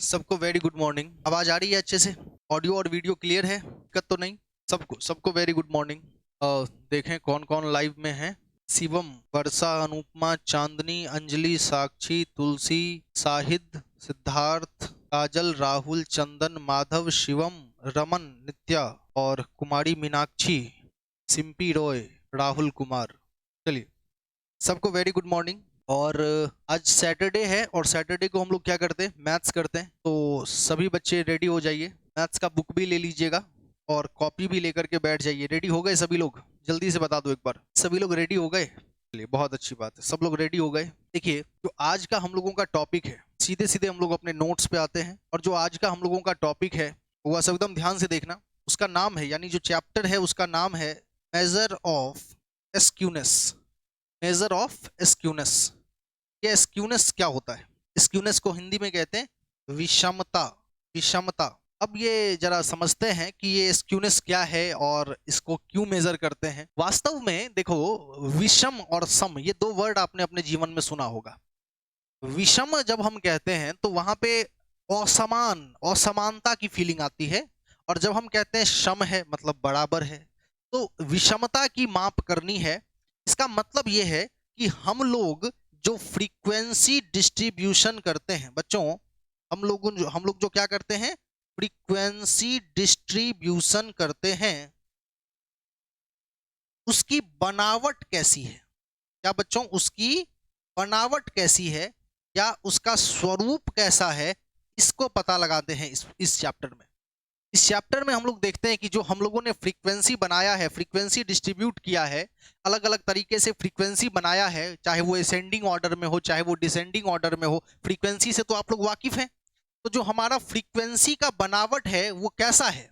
सबको very good morning. आवाज आ रही है अच्छे से? ऑडियो और वीडियो क्लियर है? दिक्कत तो नहीं? सबको सबको वेरी गुड मॉर्निंग। देखें कौन कौन लाइव में है। शिवम, वर्षा, अनुपमा, चांदनी, अंजलि, साक्षी, तुलसी, साहिद, सिद्धार्थ, काजल, राहुल, चंदन, माधव, शिवम, रमन, नित्या और कुमारी मीनाक्षी, सिंपी रॉय, राहुल कुमार। चलिए, सबको वेरी गुड मॉर्निंग। और आज सैटरडे है और सैटरडे को हम लोग क्या करते हैं, मैथ्स करते हैं। तो सभी बच्चे रेडी हो जाइए, मैथ्स का बुक भी ले लीजिएगा और कॉपी भी लेकर के बैठ जाइए। रेडी हो गए सभी लोग? जल्दी से बता दो एक बार, सभी लोग रेडी हो गए? चलिए, बहुत अच्छी बात है, सब लोग रेडी हो गए। देखिए, जो आज का हम लोगों का टॉपिक है, सीधे सीधे हम लोग अपने नोट्स पे आते हैं। और जो आज का हम लोगों का टॉपिक है वो सब एकदम ध्यान से देखना। उसका नाम है, यानी जो चैप्टर है उसका नाम है measure of skewness. Measure of skewness. ये स्क्यूनेस क्या होता है? स्क्यूनेस को हिंदी में कहते हैं विषमता। विषमता। अब ये जरा समझते हैं कि ये स्क्यूनेस क्या है और इसको क्यों मेजर करते हैं। वास्तव में देखो, विषम और सम ये दो वर्ड आपने अपने जीवन में सुना होगा। विषम जब हम कहते हैं तो वहां पे असमान, असमानता की फीलिंग आती है। और जब हम कहते हैं सम है मतलब बराबर है, तो विषमता की माप करनी है। इसका मतलब ये है कि हम लोग फ्रीक्वेंसी डिस्ट्रीब्यूशन करते हैं बच्चों, हम लोग जो क्या करते हैं, फ्रीक्वेंसी डिस्ट्रीब्यूशन करते हैं, उसकी बनावट कैसी है? क्या बच्चों, उसकी बनावट कैसी है या उसका स्वरूप कैसा है, इसको पता लगाते हैं इस चैप्टर में। इस चैप्टर में हम लोग देखते हैं कि जो हम लोगों ने फ्रीक्वेंसी बनाया है, फ्रीक्वेंसी डिस्ट्रीब्यूट किया है, अलग अलग तरीके से फ्रीक्वेंसी बनाया है, चाहे वो असेंडिंग ऑर्डर में हो चाहे वो डिसेंडिंग ऑर्डर में हो। फ्रीक्वेंसी से तो आप लोग वाकिफ हैं। तो जो हमारा फ्रीक्वेंसी का बनावट है वो कैसा है,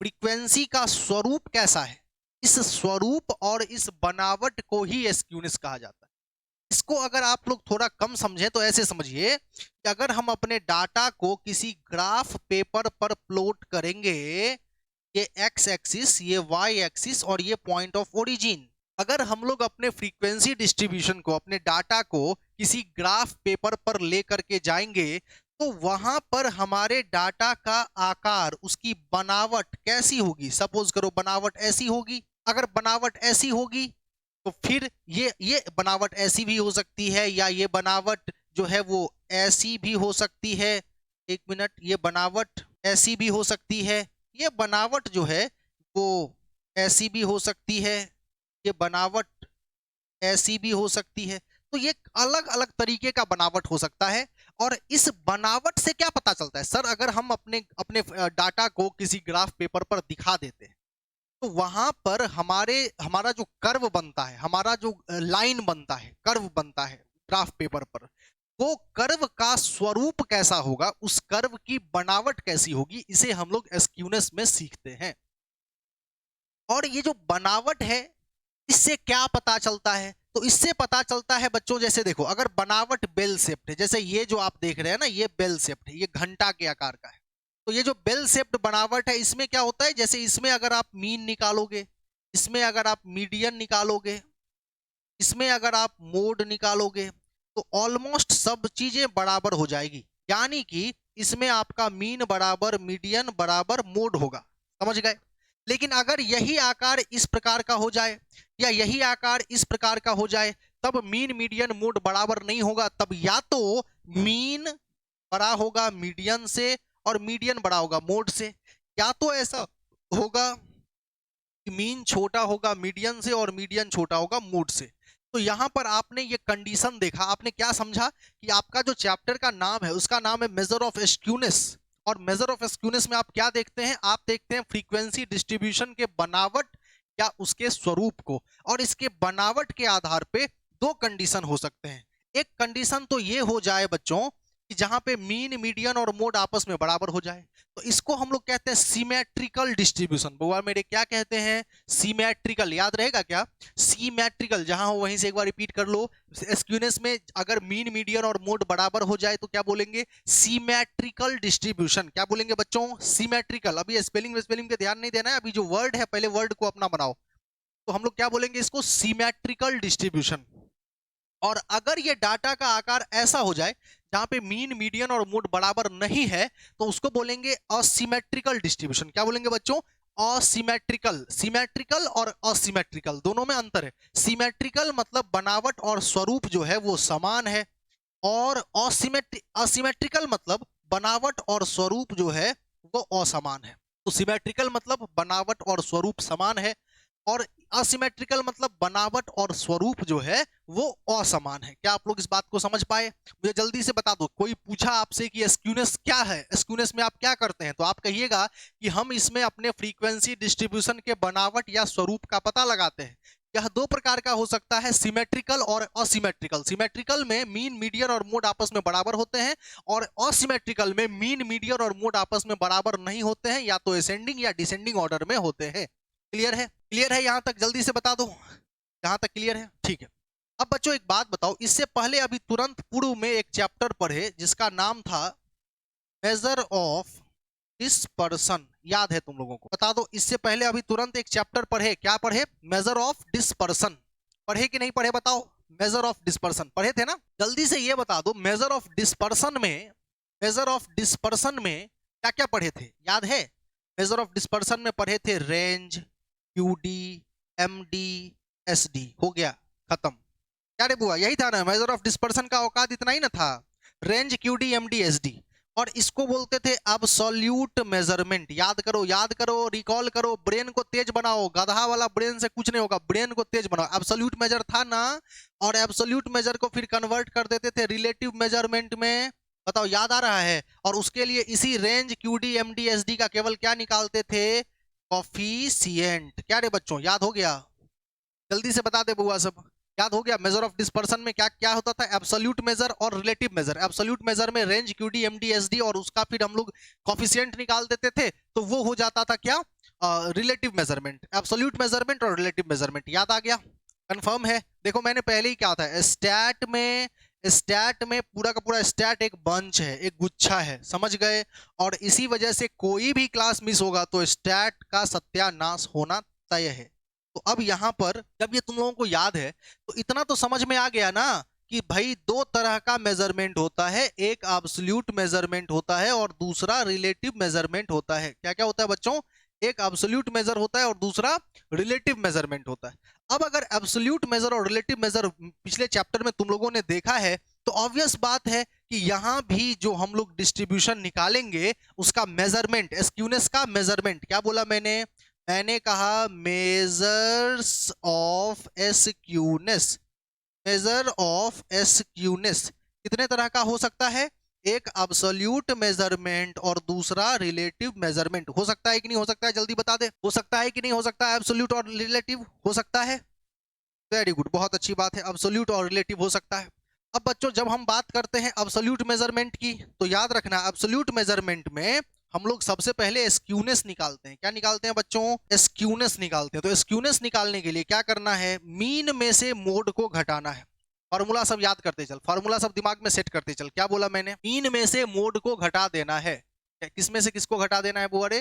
फ्रीक्वेंसी का स्वरूप कैसा है, इस स्वरूप और इस बनावट को ही स्क्यूनेस कहा जाता है। इसको अगर आप लोग थोड़ा कम समझें तो ऐसे समझिए कि अगर हम अपने डाटा को किसी ग्राफ पेपर पर प्लॉट करेंगे, ये एक्स एक्सिस, ये वाई एक्सिस और ये पॉइंट ऑफ ओरिजिन, अगर हम लोग अपने फ्रीक्वेंसी डिस्ट्रीब्यूशन को, अपने डाटा को किसी ग्राफ पेपर पर लेकर के जाएंगे, तो वहां पर हमारे डाटा का आकार, उसकी बनावट कैसी होगी? सपोज करो बनावट ऐसी होगी। अगर बनावट ऐसी होगी तो फिर ये बनावट ऐसी भी हो सकती है, या ये बनावट जो है वो ऐसी भी हो सकती है। एक मिनट, ये बनावट ऐसी भी हो सकती है, ये बनावट जो है वो ऐसी भी हो सकती है, ये बनावट ऐसी भी हो सकती है। तो ये अलग अलग तरीके का बनावट हो सकता है। और इस बनावट से क्या पता चलता है सर? अगर हम अपने अपने डाटा को किसी ग्राफ पेपर पर दिखा देते हैं तो वहां पर हमारा जो कर्व बनता है, हमारा जो लाइन बनता है, कर्व बनता है ग्राफ पेपर पर, वो कर्व का स्वरूप कैसा होगा, उस कर्व की बनावट कैसी होगी, इसे हम लोग स्क्यूनेस में सीखते हैं। और ये जो बनावट है, इससे क्या पता चलता है? तो इससे पता चलता है बच्चों, जैसे देखो, अगर बनावट बेल शेप्ड है, जैसे ये जो आप देख रहे हैं ना, ये बेल शेप्ड है, ये घंटा के आकार का है। तो ये जो बेल शेप्ड बनावट है, इसमें क्या होता है, जैसे इसमें अगर आप मीन निकालोगे, इसमें अगर आप मीडियन निकालोगे, इसमें अगर आप मोड निकालोगे, तो ऑलमोस्ट सब चीजें बराबर हो जाएगी। यानी कि इसमें आपका मीन बराबर मीडियन बराबर मोड होगा। समझ गए? लेकिन अगर यही आकार इस प्रकार का हो जाए या यही आकार इस प्रकार का हो जाए, तब मीन मीडियन मोड बराबर नहीं होगा। तब या तो मीन बड़ा होगा मीडियन से और मीडियन बड़ा होगा मोड से, या तो ऐसा होगा कि मीन छोटा होगा मीडियन से और मीडियन छोटा होगा मोड से। तो यहां पर आपने ये कंडीशन देखा, आपने क्या समझा कि आपका जो चैप्टर का नाम है उसका नाम है मेजर ऑफ स्क्यूनेस। और मेजर ऑफ स्क्यूनेस में आप क्या देखते हैं? आप देखते हैं फ्रीक्वेंसी डिस्ट्रीब्यूशन के बनावट या उसके स्वरूप को। और इसके बनावट के आधार पे दो कंडीशन हो सकते हैं। एक कंडीशन तो ये हो जाए बच्चों कि जहां पे मीन मीडियन और मोड आपस में बराबर हो जाए, तो इसको हम लोग कहते हैं सिमेट्रिकल डिस्ट्रीब्यूशन। बुआ मेरे क्या कहते हैं? सिमेट्रिकल। याद रहेगा क्या? सिमेट्रिकल, जहां हो वहीं से एक बार रिपीट कर लो। स्क्यूनेस में अगर मीन मीडियन और मोड बराबर हो जाए तो क्या बोलेंगे? Symmetrical distribution. क्या बोलेंगे बच्चों? सिमेट्रिकल। अभी स्पेलिंग पे ध्यान नहीं देना है, अभी जो वर्ड है पहले वर्ड को अपना बनाओ। तो हम लोग क्या बोलेंगे इसको? Symmetrical distribution. और अगर ये डाटा का आकार ऐसा हो जाए जहां पे मीन, मीडियन और मोड बराबर नहीं है तो उसको बोलेंगे असिमेट्रिकल डिस्ट्रीब्यूशन। क्या बोलेंगे बच्चों? असिमेट्रिकल। सिमेट्रिकल और असिमेट्रिकल दोनों में अंतर है। सिमेट्रिकल मतलब बनावट और स्वरूप जो है वो समान है, और असिमेट्रिकल मतलब बनावट और स्वरूप जो है वो असमान है। तो सिमेट्रिकल मतलब बनावट और स्वरूप समान है, और असिमेट्रिकल मतलब बनावट और स्वरूप जो है वो असमान है। क्या आप लोग इस बात को समझ पाए? मुझे जल्दी से बता दो, कोई पूछा आपसे कि स्क्यूनेस क्या है, स्क्यूनेस में आप क्या करते हैं, तो आप कहिएगा कि हम इसमें अपने फ्रीक्वेंसी डिस्ट्रीब्यूशन के बनावट या स्वरूप का पता लगाते हैं। यह दो प्रकार का हो सकता है, सिमेट्रिकल और असिमेट्रिकल। सिमेट्रिकल में मीन, मीडियन और मोड आपस में बराबर होते हैं, और असिमेट्रिकल में मीन, मीडियन और मोड आपस में बराबर नहीं होते हैं, या तो असेंडिंग या डिसेंडिंग ऑर्डर में होते हैं। क्लियर है? क्लियर है यहां तक? जल्दी से बता दो, यहां तक क्लियर है? ठीक है। अब बच्चों एक बात बताओ, इससे पहले अभी तुरंत पूर्व में एक चैप्टर पढ़े जिसका नाम था मेजर ऑफ डिस्पर्सन। याद है तुम लोगों को? बता दो, इससे पहले अभी तुरंत एक चैप्टर पढ़े, क्या पढ़े? Measure of dispersion. पढ़े कि नहीं पढ़े बताओ? मेजर ऑफ डिस्पर्सन पढ़े थे ना? जल्दी से ये बता दो, मेजर ऑफ डिस्पर्सन में, मेजर ऑफ डिस्पर्सन में क्या क्या पढ़े थे, याद है? मेजर ऑफ डिस्पर्सन में पढ़े थे रेंज, क्यूडी, एमडी, एसडी। हो गया, खत्म। क्या रे बुआ, यही था ना? मेजर ऑफ डिस्पर्सन का औकात इतना ही ना था, रेंज, क्यूडी, एमडी, एसडी। और इसको बोलते थे एब्सोल्यूट मेजरमेंट। याद करो, याद करो, रिकॉल करो, ब्रेन को तेज बनाओ। गधा वाला ब्रेन से कुछ नहीं होगा, ब्रेन को तेज बनाओ। एब्सोल्यूट मेजर था ना, और एब्सोल्यूट मेजर को फिर कन्वर्ट कर देते थे रिलेटिव मेजरमेंट में। बताओ, याद आ रहा है? और उसके लिए इसी रेंज, क्यूडी, एमडी, एसडी का केवल क्या निकालते थे? कॉफिशिएंट। क्या रे बच्चों, याद हो गया? जल्दी से बता दे बुआ सब, याद हो गया? मेजर ऑफ डिस्पर्सन में क्या क्या होता था? एब्सोल्यूट मेजर और रिलेटिव मेजर। एब्सोल्यूट मेजर में रेंज, क्यूडी, एमडी, एसडी, और उसका फिर हम लोग कॉफिशिएंट निकाल देते थे, तो वो हो जाता था क्या? Relative measurement. एब्सोल्यूट मेजरमेंट और रिलेटिव मेजरमेंट। याद आ गया? कंफर्म है? देखो मैंने पहले ही क्या था, स्टैट में पूरा का पूरा स्टैट एक बंच है, एक गुच्छा है, समझ गए? और इसी वजह से कोई भी क्लास मिस होगा तो स्टैट का सत्यानाश होना तय है। तो अब यहां पर जब ये तुम लोगों को याद है तो इतना तो समझ में आ गया ना कि भाई दो तरह का मेजरमेंट होता है, एक एब्सोल्यूट मेजरमेंट होता है और दूसरा रिलेटिव मेजरमेंट होता है। क्या क्या होता है बच्चों? एक एब्सोल्यूट मेजर होता है और दूसरा रिलेटिव मेजरमेंट होता है। अब अगर एब्सोल्यूट मेजर और रिलेटिव मेजर पिछले चैप्टर में तुम लोगों ने देखा है तो ऑब्वियस बात है कि यहां भी जो हम लोग डिस्ट्रीब्यूशन निकालेंगे उसका मेजरमेंट, स्क्यूनेस का मेजरमेंट, क्या बोला मैंने? मैंने कहा measures of skewness. Measure of skewness कितने तरह का हो सकता है? एक एब्सोल्यूट मेजरमेंट और दूसरा रिलेटिव मेजरमेंट। हो सकता है कि नहीं हो सकता है? जल्दी बता दे, हो सकता है कि नहीं हो सकता है? एब्सोल्यूट और रिलेटिव हो सकता है। वेरी गुड, बहुत अच्छी बात है, एब्सोल्यूट और रिलेटिव हो सकता है। अब बच्चों जब हम बात करते हैं एब्सोल्यूट मेजरमेंट की तो याद रखना, एब्सोल्यूट मेजरमेंट में हम लोग सबसे पहले स्क्यूनेस निकालते हैं। क्या निकालते हैं बच्चों? स्क्यूनेस निकालते हैं। तो स्क्यूनेस निकालने के लिए क्या करना है? मीन में से मोड को घटाना है। फॉर्मूला सब याद करते चल, फॉर्मूला सब दिमाग में सेट करते चल। क्या बोला मैंने? मीन में से मोड को घटा देना है। किस में से किसको घटा देना है बुआ रे?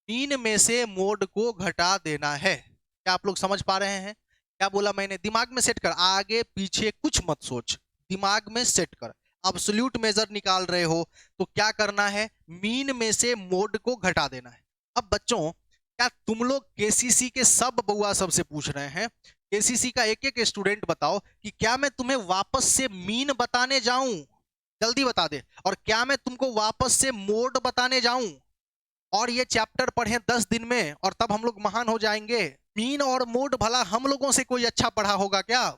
मीन में से मोड को घटा देना है। क्या आप लोग समझ पा रहे हैं? क्या बोला मैंने? दिमाग में सेट कर, आगे पीछे कुछ मत सोच, दिमाग में सेट कर। एब्सोल्यूट मेजर निकाल रहे हो तो क्या करना है? मीन में से मोड को घटा देना है। अब बच्चों क्या तुम लोग केसीसी के सब बउआ सबसे पूछ रहे हैं, केसीसी का एक एक स्टूडेंट बताओ कि क्या मैं तुम्हें वापस से मीन बताने जाऊं? जल्दी बता दे। और क्या मैं तुमको वापस से मोड बताने जाऊं? और ये चैप्टर पढ़े 10 दिन में और तब हम लोग महान हो जाएंगे? मीन और मोड भला हम लोगों से कोई अच्छा पढ़ा होगा क्या?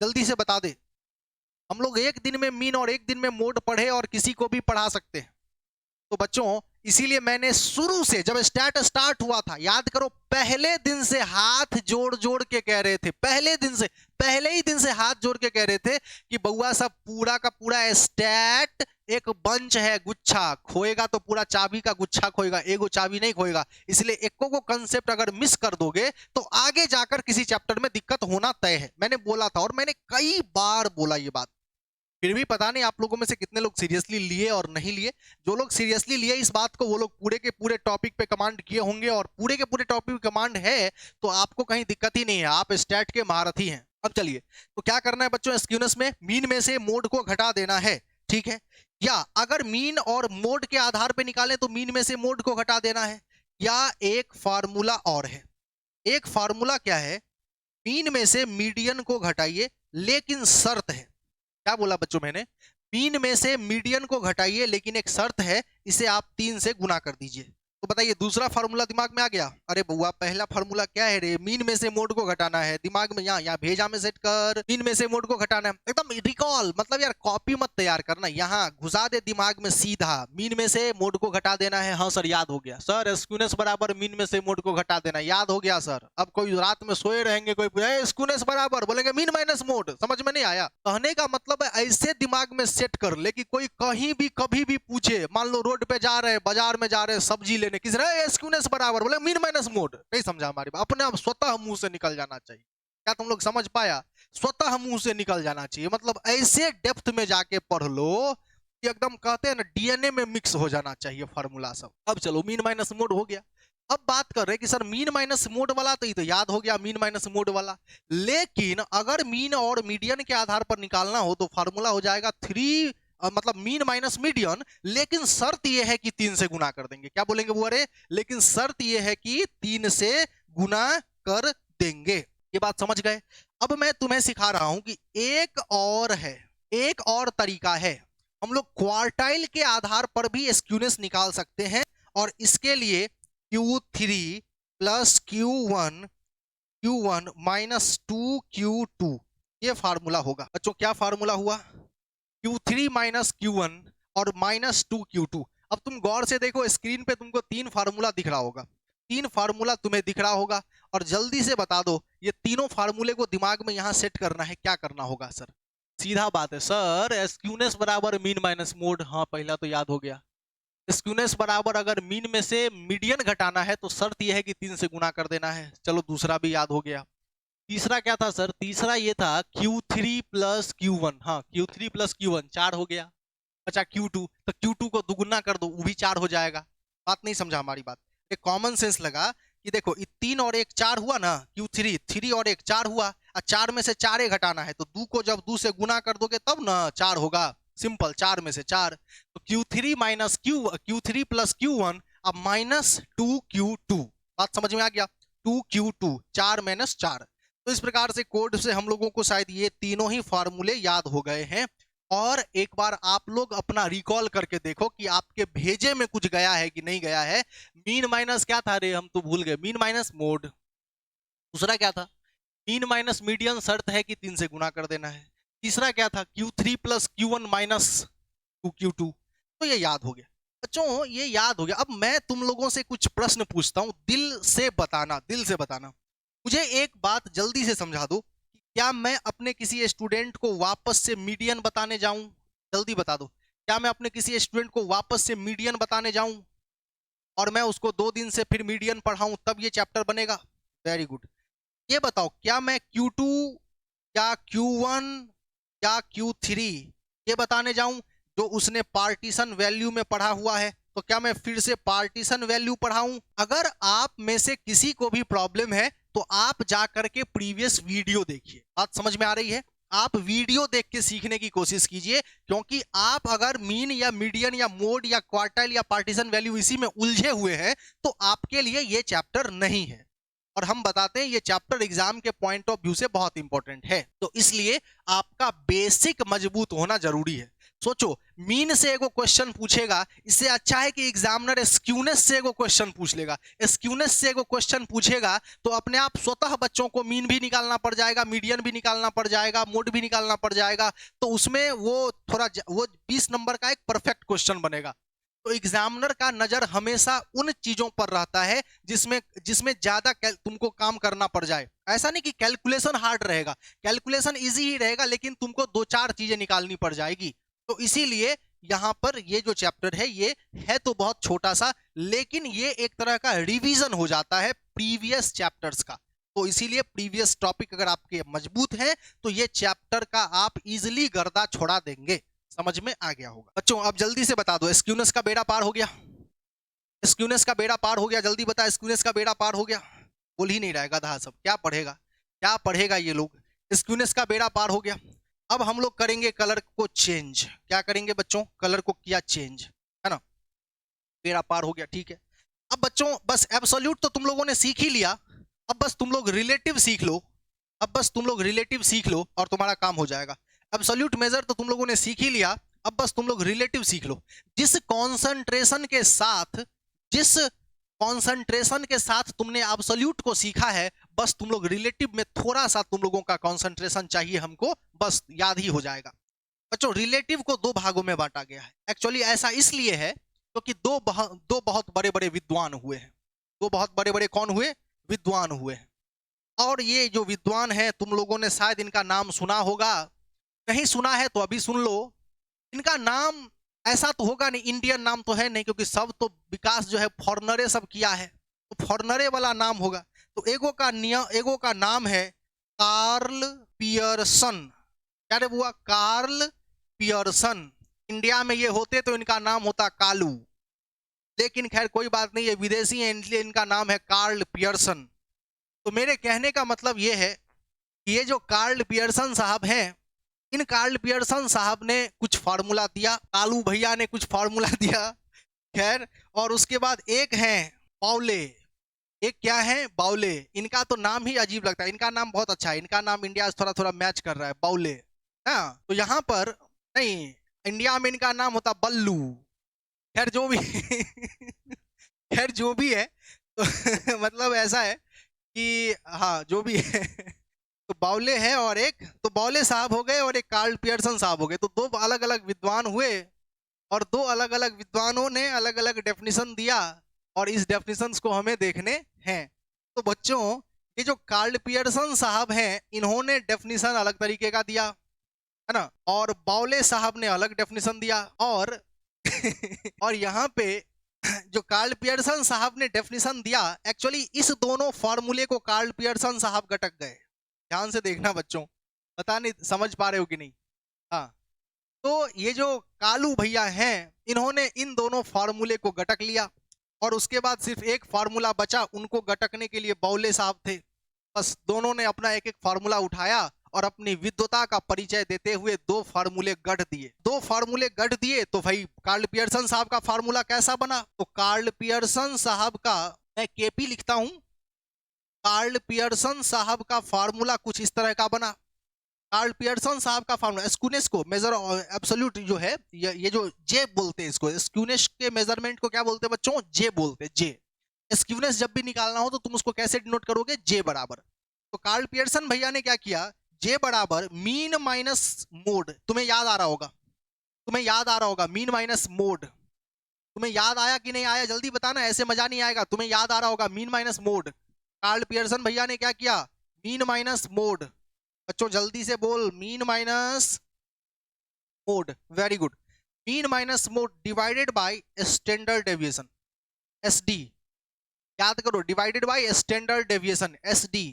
जल्दी से बता दे। हम लोग एक दिन में मीन और एक दिन में मोड पढ़े और किसी को भी पढ़ा सकते हैं। तो बच्चों इसीलिए मैंने शुरू से जब स्टार्ट हुआ था, याद करो, पहले दिन से हाथ जोड़ जोड़ के कह रहे थे, पहले ही दिन से हाथ जोड़ के कह रहे थे कि बउआ सब पूरा का पूरा स्टैट एक बंच है, गुच्छा। खोएगा तो पूरा चाबी का गुच्छा खोएगा, एगो चाबी नहीं खोएगा। इसलिए एको को कंसेप्ट अगर मिस कर दोगे तो आगे जाकर किसी चैप्टर में दिक्कत होना तय है। मैंने बोला था और मैंने कई बार बोला ये बात, फिर भी पता नहीं आप लोगों में से कितने लोग सीरियसली लिए और नहीं लिए। जो लोग सीरियसली लिए इस बात को, वो लोग पूरे के पूरे टॉपिक पे कमांड किए होंगे, और पूरे के पूरे टॉपिक पे कमांड है तो आपको कहीं दिक्कत ही नहीं है, आप स्टैट के महारथी हैं। अब चलिए, तो क्या करना है बच्चों, स्क्यूनेस में मीन में से मोड को घटा देना है, ठीक है। या अगर मीन और मोड के आधार पे निकालें तो मीन में से मोड को घटा देना है, या एक फार्मूला और है। एक फार्मूला क्या है, मीन में से मीडियन को घटाइए, लेकिन शर्त है, क्या बोला बच्चों मैंने, मीन में से मीडियन को घटाइए लेकिन एक शर्त है, इसे आप 3 से गुना कर दीजिए। तो बताइए दूसरा फार्मूला दिमाग में आ गया? अरे बुआ पहला फार्मूला क्या है रे, मीन में से मोड को घटाना है, दिमाग में यहाँ यहाँ भेजा में सेट कर, मीन में से मोड को घटाना है, एकदम रिकॉल, मतलब यार कॉपी मत तैयार करना, यहाँ घुसा दे दिमाग में सीधा, मीन में से मोड को घटा देना है। हाँ सर याद हो गया सर, स्क्यूनेस बराबर मीन में से मोड को घटा देना, याद हो गया सर। अब कोई रात में सोए रहेंगे, कोई पूछे स्क्यूनेस बराबर, बोलेंगे मीन माइनस मोड, समझ में नहीं आया। कहने का मतलब है ऐसे दिमाग में सेट कर ले कि कोई कहीं भी कभी भी पूछे, मान लो रोड पे जा रहे हैं, बाजार में जा रहे हैं सब्जी लेने, किस रहे स्क्यूनेस बराबर, बोले मीन माइनस मोड, नहीं समझा हमारी बात, अपने आप स्वतः मुंह से निकल जाना चाहिए। क्या तुम लोग समझ पाया? स्वतः मुंह से निकल जाना चाहिए, मतलब ऐसे डेप्थ में जाके पढ़ लो कि एकदम कहते हैं ना डीएनए में मिक्स हो जाना चाहिए फार्मूला सब। अब चलो मीन माइनस मोड हो गया, अब बात कर रहे हैं कि सर मीन माइनस मोड वाला तो ये तो याद हो गया, मीन माइनस मोड वाला, लेकिन अगर मीन और मीडियन के आधार पर निकालना हो तो फार्मूला हो जाएगा 3 मतलब मीन माइनस मीडियन, लेकिन शर्त यह है कि 3 से गुना कर देंगे। क्या बोलेंगे वो? अरे लेकिन शर्त यह है कि 3 से गुना कर देंगे। ये बात समझ गए? अब मैं तुम्हें सिखा रहा हूं कि एक और है, एक और तरीका है, हम लोग क्वार्टाइल के आधार पर भी स्क्यूनेस निकाल सकते हैं, और इसके लिए Q3 plus Q1 minus 2Q2 ये फार्मूला होगा। बच्चों क्या फार्मूला हुआ? Q3 माइनस Q1 और माइनस 2Q2। अब तुम गौर से देखो, स्क्रीन पे तुमको 3 फार्मूला दिख रहा होगा, 3 फार्मूला तुम्हें दिख रहा होगा, और जल्दी से बता दो ये तीनों फार्मूले को दिमाग में यहां सेट करना है, क्या करना होगा स्तर? सीधा बात है सर, स्क्यूनेस बराबर मीन माइनस मोड, हाँ पहला तो याद हो गया। स्क्यूनेस बराबर अगर मीन में से मीडियन घटाना है तो शर्त यह है कि 3 से गुना कर देना है, चलो दूसरा भी याद हो गया। तीसरा क्या था सर? तीसरा ये था Q3 प्लस Q1, हाँ Q3 प्लस Q1 4 हो गया। अच्छा Q2, तो Q2 को दुगुना कर दो, वो भी 4 हो जाएगा। बात नहीं समझा हमारी बात? एक कॉमन सेंस लगा कि देखो 3 और 1 4 हुआ ना, Q3 3 और 1 4 हुआ, और 4 में से 4 घटाना है तो 2 को जब 2 से गुना कर दोगे तब ना 4 होगा, सिंपल 4 में से 4, तो Q3 minus Q3 plus Q1 अब माइनस 2Q2। बात समझ में आ गया? 2Q2 4 minus 4। तो इस प्रकार से कोड से हम लोगों को शायद ये तीनों ही फार्मूले याद हो गए हैं। और एक बार आप लोग अपना रिकॉल करके देखो कि आपके भेजे में कुछ गया है कि नहीं गया है। मीन माइनस क्या था रे, हम तो भूल गए, मीन माइनस मोड। दूसरा क्या था? मीन माइनस मीडियन, शर्त है कि 3 से गुना कर देना है। तीसरा क्या था? Q3 plus Q1 minus 2Q2। तो ये याद हो गया बच्चों, ये याद हो गया। अब मैं तुम लोगों से कुछ प्रश्न पूछता हूं, दिल से बताना, दिल से बताना। मुझे एक बात जल्दी से समझा दो कि क्या मैं अपने किसी स्टूडेंट को वापस से मीडियन बताने जाऊं? जल्दी बता दो, क्या मैं अपने किसी स्टूडेंट को वापस से मीडियन बताने जाऊं और मैं उसको 2 दिन से फिर मीडियन पढ़ाऊं तब ये चैप्टर बनेगा? Very good. ये बताओ, क्या मैं Q2 या Q1 या Q3 ये बताने जाऊं जो उसने पार्टीशन वैल्यू में पढ़ा हुआ है, तो क्या मैं फिर से पार्टीशन वैल्यू पढ़ाऊं? अगर आप में से किसी को भी प्रॉब्लम है तो आप जा करके प्रीवियस वीडियो देखिए। बात समझ में आ रही है? आप वीडियो देख के सीखने की कोशिश कीजिए, क्योंकि आप अगर मीन या मीडियन या मोड या क्वार्टाइल या पार्टीशन वैल्यू इसी में उलझे हुए हैं तो आपके लिए ये चैप्टर नहीं है। और हम बताते हैं ये चैप्टर एग्जाम के पॉइंट ऑफ व्यू से बहुत इंपॉर्टेंट है, तो इसलिए आपका बेसिक मजबूत होना जरूरी है। सोचो, मीन से एगो क्वेश्चन पूछेगा, इससे अच्छा है कि एग्जामिनर स्क्यूनेस से एगो क्वेश्चन पूछ लेगा। स्क्यूनेस से एगो क्वेश्चन पूछेगा तो अपने आप स्वतः बच्चों को मीन भी निकालना पड़ जाएगा, मीडियन भी निकालना पड़ जाएगा, मोड भी निकालना पड़ जाएगा, तो उसमें वो थोड़ा वो 20 नंबर का एक परफेक्ट क्वेश्चन बनेगा। तो एग्जामिनर का नजर हमेशा उन चीजों पर रहता है जिसमें जिसमें ज्यादा तुमको काम करना पड़ जाए। ऐसा नहीं कि कैलकुलेशन हार्ड रहेगा, कैलकुलेशन इजी ही रहेगा, लेकिन तुमको 2-4 चीजें निकालनी पड़ जाएगी। तो इसीलिए यहां पर ये जो चैप्टर है ये है तो बहुत छोटा सा, लेकिन ये एक तरह का रिवीजन हो जाता है प्रीवियस चैप्टर्स का। तो इसीलिए प्रीवियस टॉपिक अगर आपके मजबूत है तो ये चैप्टर का आप इजिली गर्दा छोड़ा देंगे। समझ में आ गया होगा बच्चों? अब जल्दी से बता दो, स्क्यूनेस का बेड़ा पार हो गया? स्क्यूनेस का बेड़ा पार हो गया, जल्दी बता, स्क्यूनेस का बेड़ा पार हो गया? बोल ही नहीं रहा है गधा सब। क्या पढ़ेगा, क्या पढ़ेगा ये लोग? स्क्यूनेस का बेड़ा पार हो गया। अब हम लोग करेंगे कलर को चेंज। क्या करेंगे बच्चों? कलर को किया चेंज, है ना, बेड़ा पार हो गया, ठीक है। अब बच्चों बस एब्सोल्यूट तो तुम लोगों ने सीख ही लिया, अब बस तुम लोग रिलेटिव सीख लो। अब बस तुम लोग रिलेटिव सीख लो और तुम्हारा काम हो जाएगा। एब्सोल्यूट मेजर तो तुम लोगों ने सीख ही लिया, अब बस तुम लोग रिलेटिव सीख लो। जिस कॉन्सेंट्रेशन के साथ जिस कॉन्सेंट्रेशन के साथ तुमने एब्सोल्यूट को सीखा है, बस तुम लोग रिलेटिव में थोड़ा सा तुम लोगों का कॉन्सेंट्रेशन चाहिए हमको, बस याद ही हो जाएगा। बच्चों रिलेटिव को दो भागों में बांटा गया है। एक्चुअली ऐसा इसलिए है क्योंकि दो बहुत बड़े बड़े विद्वान हुए हैं। दो बहुत बड़े बड़े कौन हुए? विद्वान हुए हैं। और ये जो विद्वान है तुम लोगों ने शायद इनका नाम सुना होगा, नहीं सुना है तो अभी सुन लो। इनका नाम ऐसा तो होगा नहीं, इंडियन नाम तो है नहीं, क्योंकि सब तो विकास जो है फॉरनरे सब किया है, तो फॉरनरे वाला नाम होगा। तो एगो का नाम है कार्ल पियर्सन। क्या रे बुआ? Karl Pearson. इंडिया में ये होते तो इनका नाम होता कालू, लेकिन खैर कोई बात नहीं, ये विदेशी है इसलिए इनका नाम है कार्ल पियर्सन। तो मेरे कहने का मतलब ये है कि ये जो कार्ल पियर्सन साहब हैं, इन कार्ल पियर्सन साहब ने कुछ फार्मूला दिया, कालू भैया ने कुछ फार्मूला दिया, खैर। और उसके बाद एक है पाउले, एक क्या है? बाउले। इनका तो नाम ही अजीब लगता है, इनका नाम बहुत अच्छा है, इनका नाम इंडिया से थोड़ा थोड़ा मैच कर रहा है, बाउले। हाँ, तो यहाँ पर नहीं, इंडिया में इनका नाम होता बल्लू। खैर जो भी खैर जो भी है, तो मतलब ऐसा है कि हाँ जो भी है तो बाउले है, और एक तो बाउले साहब हो गए और एक कार्ल पियर्सन साहब हो गए। तो दो अलग अलग विद्वान हुए और दो अलग अलग विद्वानों ने अलग अलग डेफिनेशन दिया, और इस डेफिनेशंस को हमें देखने हैं। तो बच्चों ये जो कार्ल पियर्सन साहब हैं, इन्होंने डेफिनेशन अलग तरीके का दिया, है ना, और बाउले साहब ने अलग डेफिनेशन दिया। और और यहाँ पे जो कार्ल पियर्सन साहब ने डेफिनेशन दिया, एक्चुअली इस दोनों फॉर्मूले को कार्ल पियर्सन साहब गटक गए। ध्यान से देखना बच्चों, पता नहीं समझ पा रहे हो कि नहीं। हाँ, तो ये जो कालू भैया हैं, इन्होंने इन दोनों फार्मूले को गटक लिया, और उसके बाद सिर्फ एक फार्मूला बचा, उनको गटकने के लिए बाउले साहब थे। बस दोनों ने अपना एक एक फार्मूला उठाया और अपनी विद्वता का परिचय देते हुए दो फार्मूले गढ़ दिए। दो फार्मूले गढ़ दिए तो भाई कार्ल पियर्सन साहब का फार्मूला कैसा बना? तो कार्ल पियर्सन साहब का, मैं केपी लिखता हूं, कार्ल पियर्सन साहब का फार्मूला कुछ इस तरह का बना। कार्ल पियर्सन साहब का फार्मूला स्क्यूनेस को मेजर एब्सोल्यूट जो है, ये जो जे बोलते हैं इसको, स्क्यूनेस के मेजरमेंट को क्या बोलते हैं बच्चों? जे बोलते हैं, जे। स्क्यूनेस जब भी निकालना हो तो तुम उसको कैसे डिनोट करोगे? जे बराबर। तो कार्ल पियर्सन भैया ने क्या किया? जे बराबर मीन माइनस मोड। तुम्हें याद आ रहा होगा, तुम्हें याद आ रहा होगा, मीन माइनस मोड। तुम्हें याद आया कि नहीं आया? जल्दी बताना, ऐसे मजा नहीं आएगा। तुम्हें याद आ रहा होगा mean minus mode. Karl Pearson भैया ने क्या किया? Mean minus mode. बच्चों जल्दी से बोल, mean minus mode. Very good. Mean minus mode divided by standard deviation, SD. याद करो, divided by standard deviation, SD.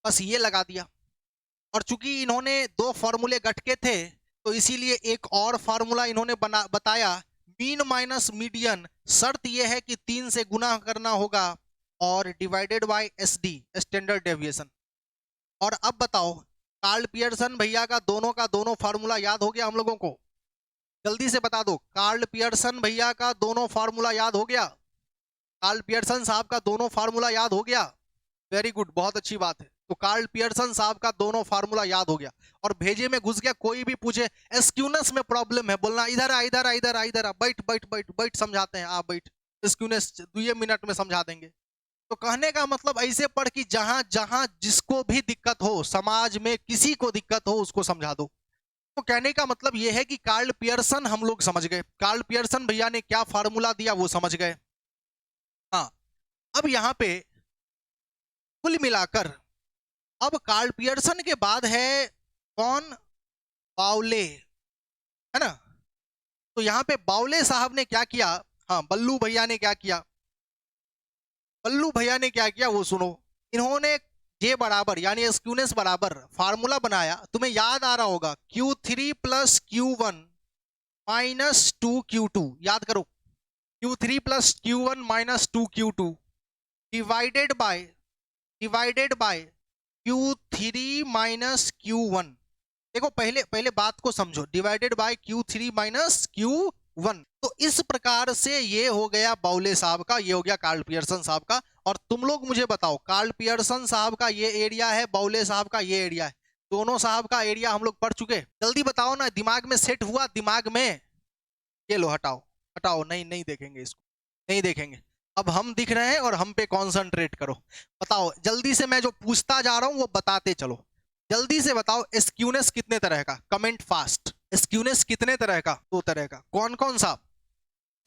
बस ये लगा दिया। और चूंकि इन्होंने दो फॉर्मूले गटके थे, तो इसीलिए एक और फार्मूला इन्होंने बताया, मीन माइनस मीडियन। शर्त यह है कि 3 से गुना करना होगा, और divided by SD, standard deviation. और अब बताओ, कार्ल पियर्सन भैया का दोनों फार्मूला याद हो गया हम लोगों को? जल्दी से बता दो, कार्ल पियर्सन भैया का दोनों फार्मूला याद हो गया? कार्ल पियर्सन साहब का दोनों फार्मूला याद हो गया? वेरी गुड, बहुत अच्छी बात है। तो कार्ल पियर्सन साहब का दोनों फार्मूला याद हो गया, और भेजे में घुस गया। कोई भी पूछे स्क्यूनेस में प्रॉब्लम है, बोलना इधर आ, इधर आ, इधर आ, इधर आ, बैठ बैठ बैठ बैठ, समझाते हैं, आ बैठ, स्क्यूनेस 2 मिनट में समझा देंगे। तो कहने का मतलब ऐसे पढ़ कि जहां जहां जिसको भी दिक्कत हो, समाज में किसी को दिक्कत हो, उसको समझा दो। तो कहने का मतलब यह है कि कार्ल पियर्सन हम लोग समझ गए, कार्ल पियर्सन भैया ने क्या फार्मूला दिया वो समझ गए। हाँ, अब यहां पे कुल मिलाकर, अब कार्ल पियर्सन के बाद है कौन? बाउले, है ना। तो यहां पे बाउले साहब ने क्या किया? हाँ, बल्लू भैया ने क्या किया? बल्लू भैया ने क्या किया वो सुनो। इन्होंने जे बराबर यानी स्क्यूनेस बराबर फार्मूला बनाया। तुम्हें याद आ रहा होगा, Q3 plus Q1 minus 2Q2। याद करो, Q3 plus Q1 minus 2Q2 divided by Q3 minus Q1। देखो पहले पहले बात को समझो, divided by Q3 minus Q1। तो इस प्रकार से ये हो गया बाउले साहब का, ये हो गया कार्ल पियर्सन साहब का। और तुम लोग मुझे बताओ, कार्ल पियर्सन साहब का ये एरिया है, बाउले साहब का ये एरिया है, दोनों साहब का एरिया हम लोग पढ़ चुके। जल्दी बताओ ना, दिमाग में सेट हुआ दिमाग में? ये लो हटाओ हटाओ, नहीं नहीं देखेंगे इसको, नहीं देखेंगे। अब हम दिख रहे हैं और हम पे कॉन्सेंट्रेट करो। बताओ जल्दी से, मैं जो पूछता जा रहा हूं वो बताते चलो। जल्दी से बताओ, स्क्यूनेस कितने तरह का? Comment fast. स्क्यूनेस कितने तरह का? दो तरह का। कौन कौन सा?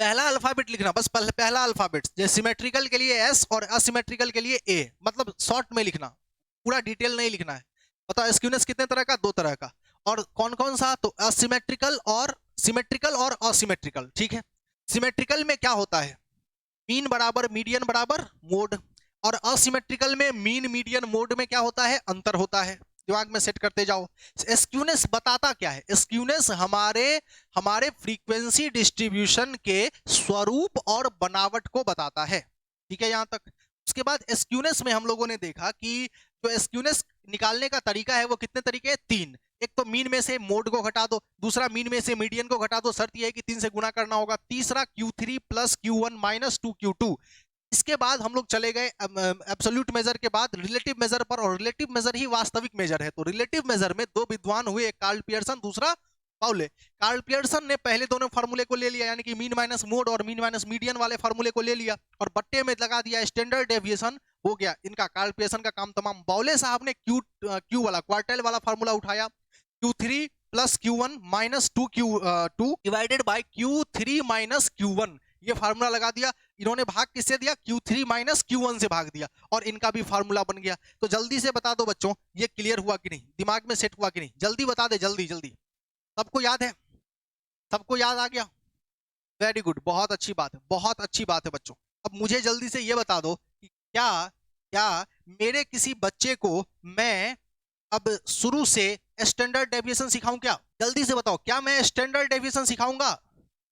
पहला अल्फाबेट लिखना, बस पहला अल्फाबेट। जैसे सिमेट्रिकल के लिए एस और असिमेट्रिकल के लिए ए, मतलब शॉर्ट में लिखना, पूरा डिटेल नहीं लिखना है। बताओ स्क्यूनेस कितने तरह का? दो तरह का। और कौन कौन सा? तो असिमेट्रिकल और सिमेट्रिकल और असिमेट्रिकल, ठीक है। सिमेट्रिकल में क्या होता है? मीन बराबर मीडियन बराबर मोड। और असिमेट्रिकल में मीन मीडियन मोड में क्या होता है? अंतर होता है। दिमाग में सेट करते जाओ। स्क्यूनेस बताता क्या है? स्क्यूनेस हमारे हमारे फ्रीक्वेंसी डिस्ट्रीब्यूशन के स्वरूप और बनावट को बताता है, ठीक है यहां तक। उसके बाद स्क्यूनेस में हम लोगों ने देखा कि जो स्क्यूनेस निकालने का तरीका है वो कितने तरीके हैं? तीन। एक तो मीन में से मोड को घटा दो, दूसरा मीन में से मीडियन को घटा दो, शर्त यह है कि 3 से गुना करना होगा, तीसरा Q3 plus Q1 minus 2Q2। इसके बाद हम लोग चले गए एब्सोल्यूट मेजर के बाद रिलेटिव मेजर पर, और रिलेटिव मेजर ही वास्तविक मेजर है। तो रिलेटिव मेजर में दो विद्वान हुए, एक कार्ल पियर्सन, दूसरा पाउले। कार्ल पियर्सन ने पहले दोनों फार्मूले को ले लिया, यानी कि मीन माइनस मोड और मीन माइनस मीडियन वाले फार्मूले को ले लिया और बट्टे में लगा दिया स्टैंडर्ड डेविएशन, हो गया इनका कार्ल पियर्सन का काम तमाम। बाउले साहब ने क्यू वाला क्वार्टाइल वाला फार्मूला उठाया, Q3 plus Q1 minus 2Q2 divided by Q3 minus Q1, ये फार्मूला लगा दिया। इन्होंने भाग किससे दिया? Q3 माइनस Q1 से भाग दिया, और इनका भी फार्मूला बन गया। तो जल्दी से बता दो बच्चों, ये क्लियर हुआ कि नहीं? दिमाग में सेट हुआ कि नहीं? जल्दी बता दे, जल्दी जल्दी। सबको याद है? सबको याद आ गया? वेरी गुड, बहुत अच्छी बात है, बहुत अच्छी बात है बच्चों। अब मुझे जल्दी से ये बता दो कि क्या क्या मेरे किसी बच्चे को मैं अब शुरू से स्टैंडर्ड डेविएशन सिखाऊं क्या? जल्दी से बताओ, क्या मैं स्टैंडर्ड डेविएशन सिखाऊंगा?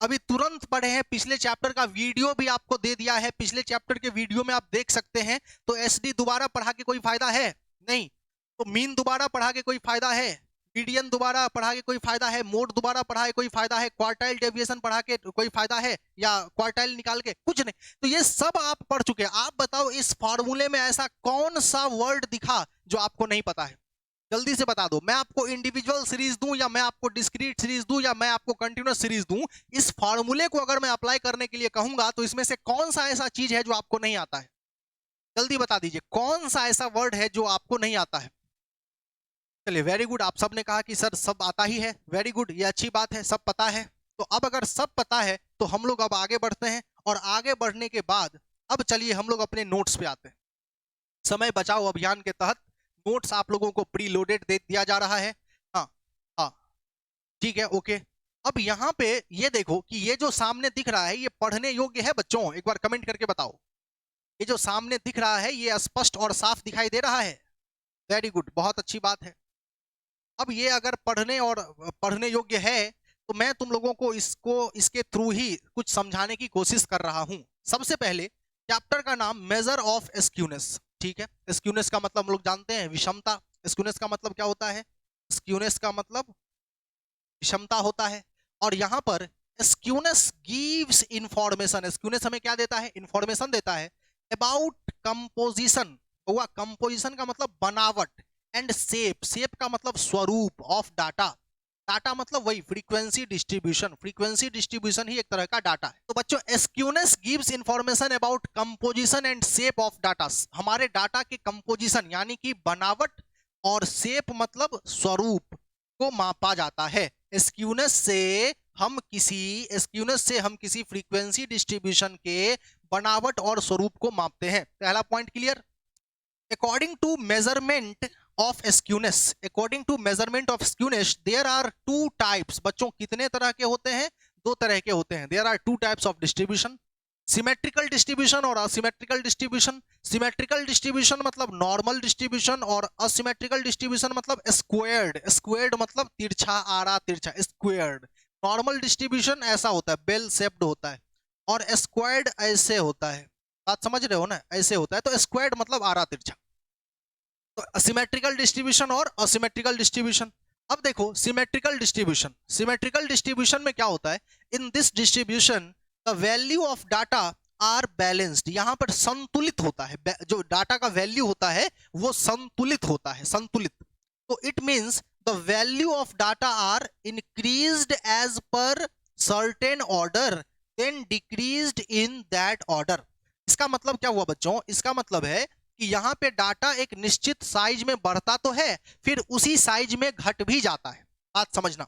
अभी तुरंत पढ़े हैं, पिछले चैप्टर का वीडियो भी आपको दे दिया है, पिछले चैप्टर के वीडियो में आप देख सकते हैं। तो एसडी दोबारा पढ़ा के कोई फायदा है? नहीं। तो मीन दोबारा पढ़ा के कोई फायदा है? मीडियन दोबारा पढ़ा के कोई फायदा है? मोड दोबारा पढ़ा के कोई फायदा है? क्वार्टाइल डेविएशन पढ़ा के कोई फायदा है? या क्वार्टाइल निकाल के? कुछ नहीं। तो ये सब आप पढ़ चुके हैं। आप बताओ इस फॉर्मूले में ऐसा कौन सा वर्ड दिखा जो आपको नहीं पता है? जल्दी से बता दो। मैं आपको इंडिविजुअल सीरीज दूं, या मैं आपको डिस्क्रीट सीरीज दूं, या मैं आपको कंटिन्यूअस सीरीज दूं, इस फॉर्मूले को अगर मैं अप्लाई करने के लिए कहूंगा तो इसमें से कौन सा ऐसा चीज है जो आपको नहीं आता है? जल्दी बता दीजिए, कौन सा ऐसा वर्ड है जो आपको नहीं आता है? चलिए वेरी गुड, आप सब ने कहा कि सर सब आता ही है। वेरी गुड, ये अच्छी बात है, सब पता है। तो अब अगर सब पता है तो हम लोग अब आगे बढ़ते हैं, और आगे बढ़ने के बाद अब चलिए हम लोग अपने नोट्स पे आते हैं। समय बचाओ अभियान के तहत नोट्स आप लोगों को प्री लोडेड दे दिया जा रहा है। हाँ हाँ, ठीक है, ओके। अब यहाँ पे ये देखो कि ये जो सामने दिख रहा है ये पढ़ने योग्य है बच्चों? एक बार कमेंट करके बताओ, ये जो सामने दिख रहा है ये स्पष्ट और साफ दिखाई दे रहा है? वेरी गुड, बहुत अच्छी बात है। अब ये अगर पढ़ने योग्य है तो मैं तुम लोगों को इसको इसके थ्रू ही कुछ समझाने की कोशिश कर रहा हूं। सबसे पहले चैप्टर का नाम मेजर ऑफ स्क्यूनेस, ठीक है। स्क्यूनेस का मतलब हम लोग जानते हैं विषमता। स्क्यूनेस का मतलब क्या होता है? स्क्यूनेस का मतलब विषमता होता है। और यहां पर स्क्यूनेस गिव्स इंफॉर्मेशन, स्क्यूनेस हमें क्या देता है? इंफॉर्मेशन देता है अबाउट कंपोजिशन। हुआ कंपोजिशन का मतलब बनावट, एंड शेप, शेप का मतलब स्वरूप, ऑफ डाटा। डाटा मतलब वही फ्रीक्वेंसी डिस्ट्रीब्यूशन, फ्रीक्वेंसी डिस्ट्रीब्यूशन ही एक तरह का डाटा है। तो बच्चों skewness gives information about composition and shape of data, हमारे डाटा के कंपोजिशन यानी कि बनावट, और शेप मतलब स्वरूप को मापा जाता है। स्क्यूनेस से हम किसी फ्रीक्वेंसी डिस्ट्रीब्यूशन के बनावट और स्वरूप को मापते हैं। पहला point clear. According to measurement of skewness, there are two types। बच्चों कितने तरह के होते हैं? दो तरह के होते हैं। There are two types of distribution, symmetrical distribution और असिमेट्रिकल डिस्ट्रीब्यूशन। सिमेट्रिकल डिस्ट्रीब्यूशन मतलब नॉर्मल डिस्ट्रीब्यूशन, और असिमेट्रिकल डिस्ट्रीब्यूशन मतलब स्क्वायर्ड। स्क्वायर्ड मतलब तिरछा, आड़ा तिरछा, स्क्वायर्ड। नॉर्मल डिस्ट्रीब्यूशन ऐसा होता है, बेल शेप्ड होता है, और स्क्वायर्ड ऐसे होता है। बात समझ रहे हो ना? ऐसे होता है। तो स्क्वायर्ड मतलब आड़ा तिरछा। तो सिमेट्रिकल डिस्ट्रीब्यूशन और असिमेट्रिकल डिस्ट्रीब्यूशन। अब देखो सिमेट्रिकल डिस्ट्रीब्यूशन में क्या होता है, in this distribution the value of data are balanced, यहां पर संतुलित होता है, जो डाटा का वैल्यू होता है वो संतुलित होता है, संतुलित। तो it means the value of data are increased as per certain order then decreased in that order. इसका मतलब क्या हुआ बच्चों, इसका मतलब है कि यहाँ पे डाटा एक निश्चित साइज में बढ़ता तो है, फिर उसी साइज में घट भी जाता है। बात समझना,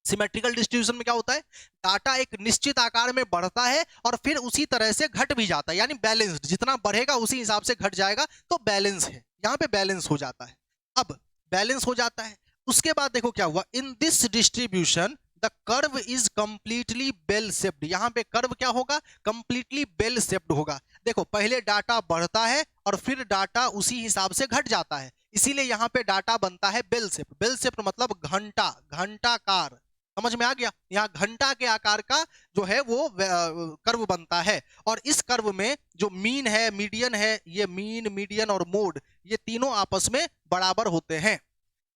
सिमेट्रिकल डिस्ट्रीब्यूशन में क्या होता है, डाटा एक निश्चित आकार में बढ़ता है और फिर उसी तरह से घट भी जाता है, यानी बैलेंस्ड, जितना बढ़ेगा उसी हिसाब से घट जाएगा, तो बैलेंस है, यहाँ पे बैलेंस हो जाता है। अब बैलेंस हो जाता है, उसके बाद देखो क्या हुआ, in this distribution the curve is completely bell shaped, यहाँ पे कर्व क्या होगा, कंप्लीटली बेल शेप्ड होगा। देखो पहले डाटा बढ़ता है और फिर डाटा उसी हिसाब से घट जाता है, इसीलिए यहाँ पे डाटा बनता है बेल शेप। बेल शेप मतलब घंटा, घंटाकार, समझ में आ गया, यहाँ घंटा के आकार का जो है वो कर्व बनता है। और इस कर्व में जो मीन है, मीडियन है, ये मीन, मीडियन और मोड, ये तीनों आपस में बराबर होते हैं।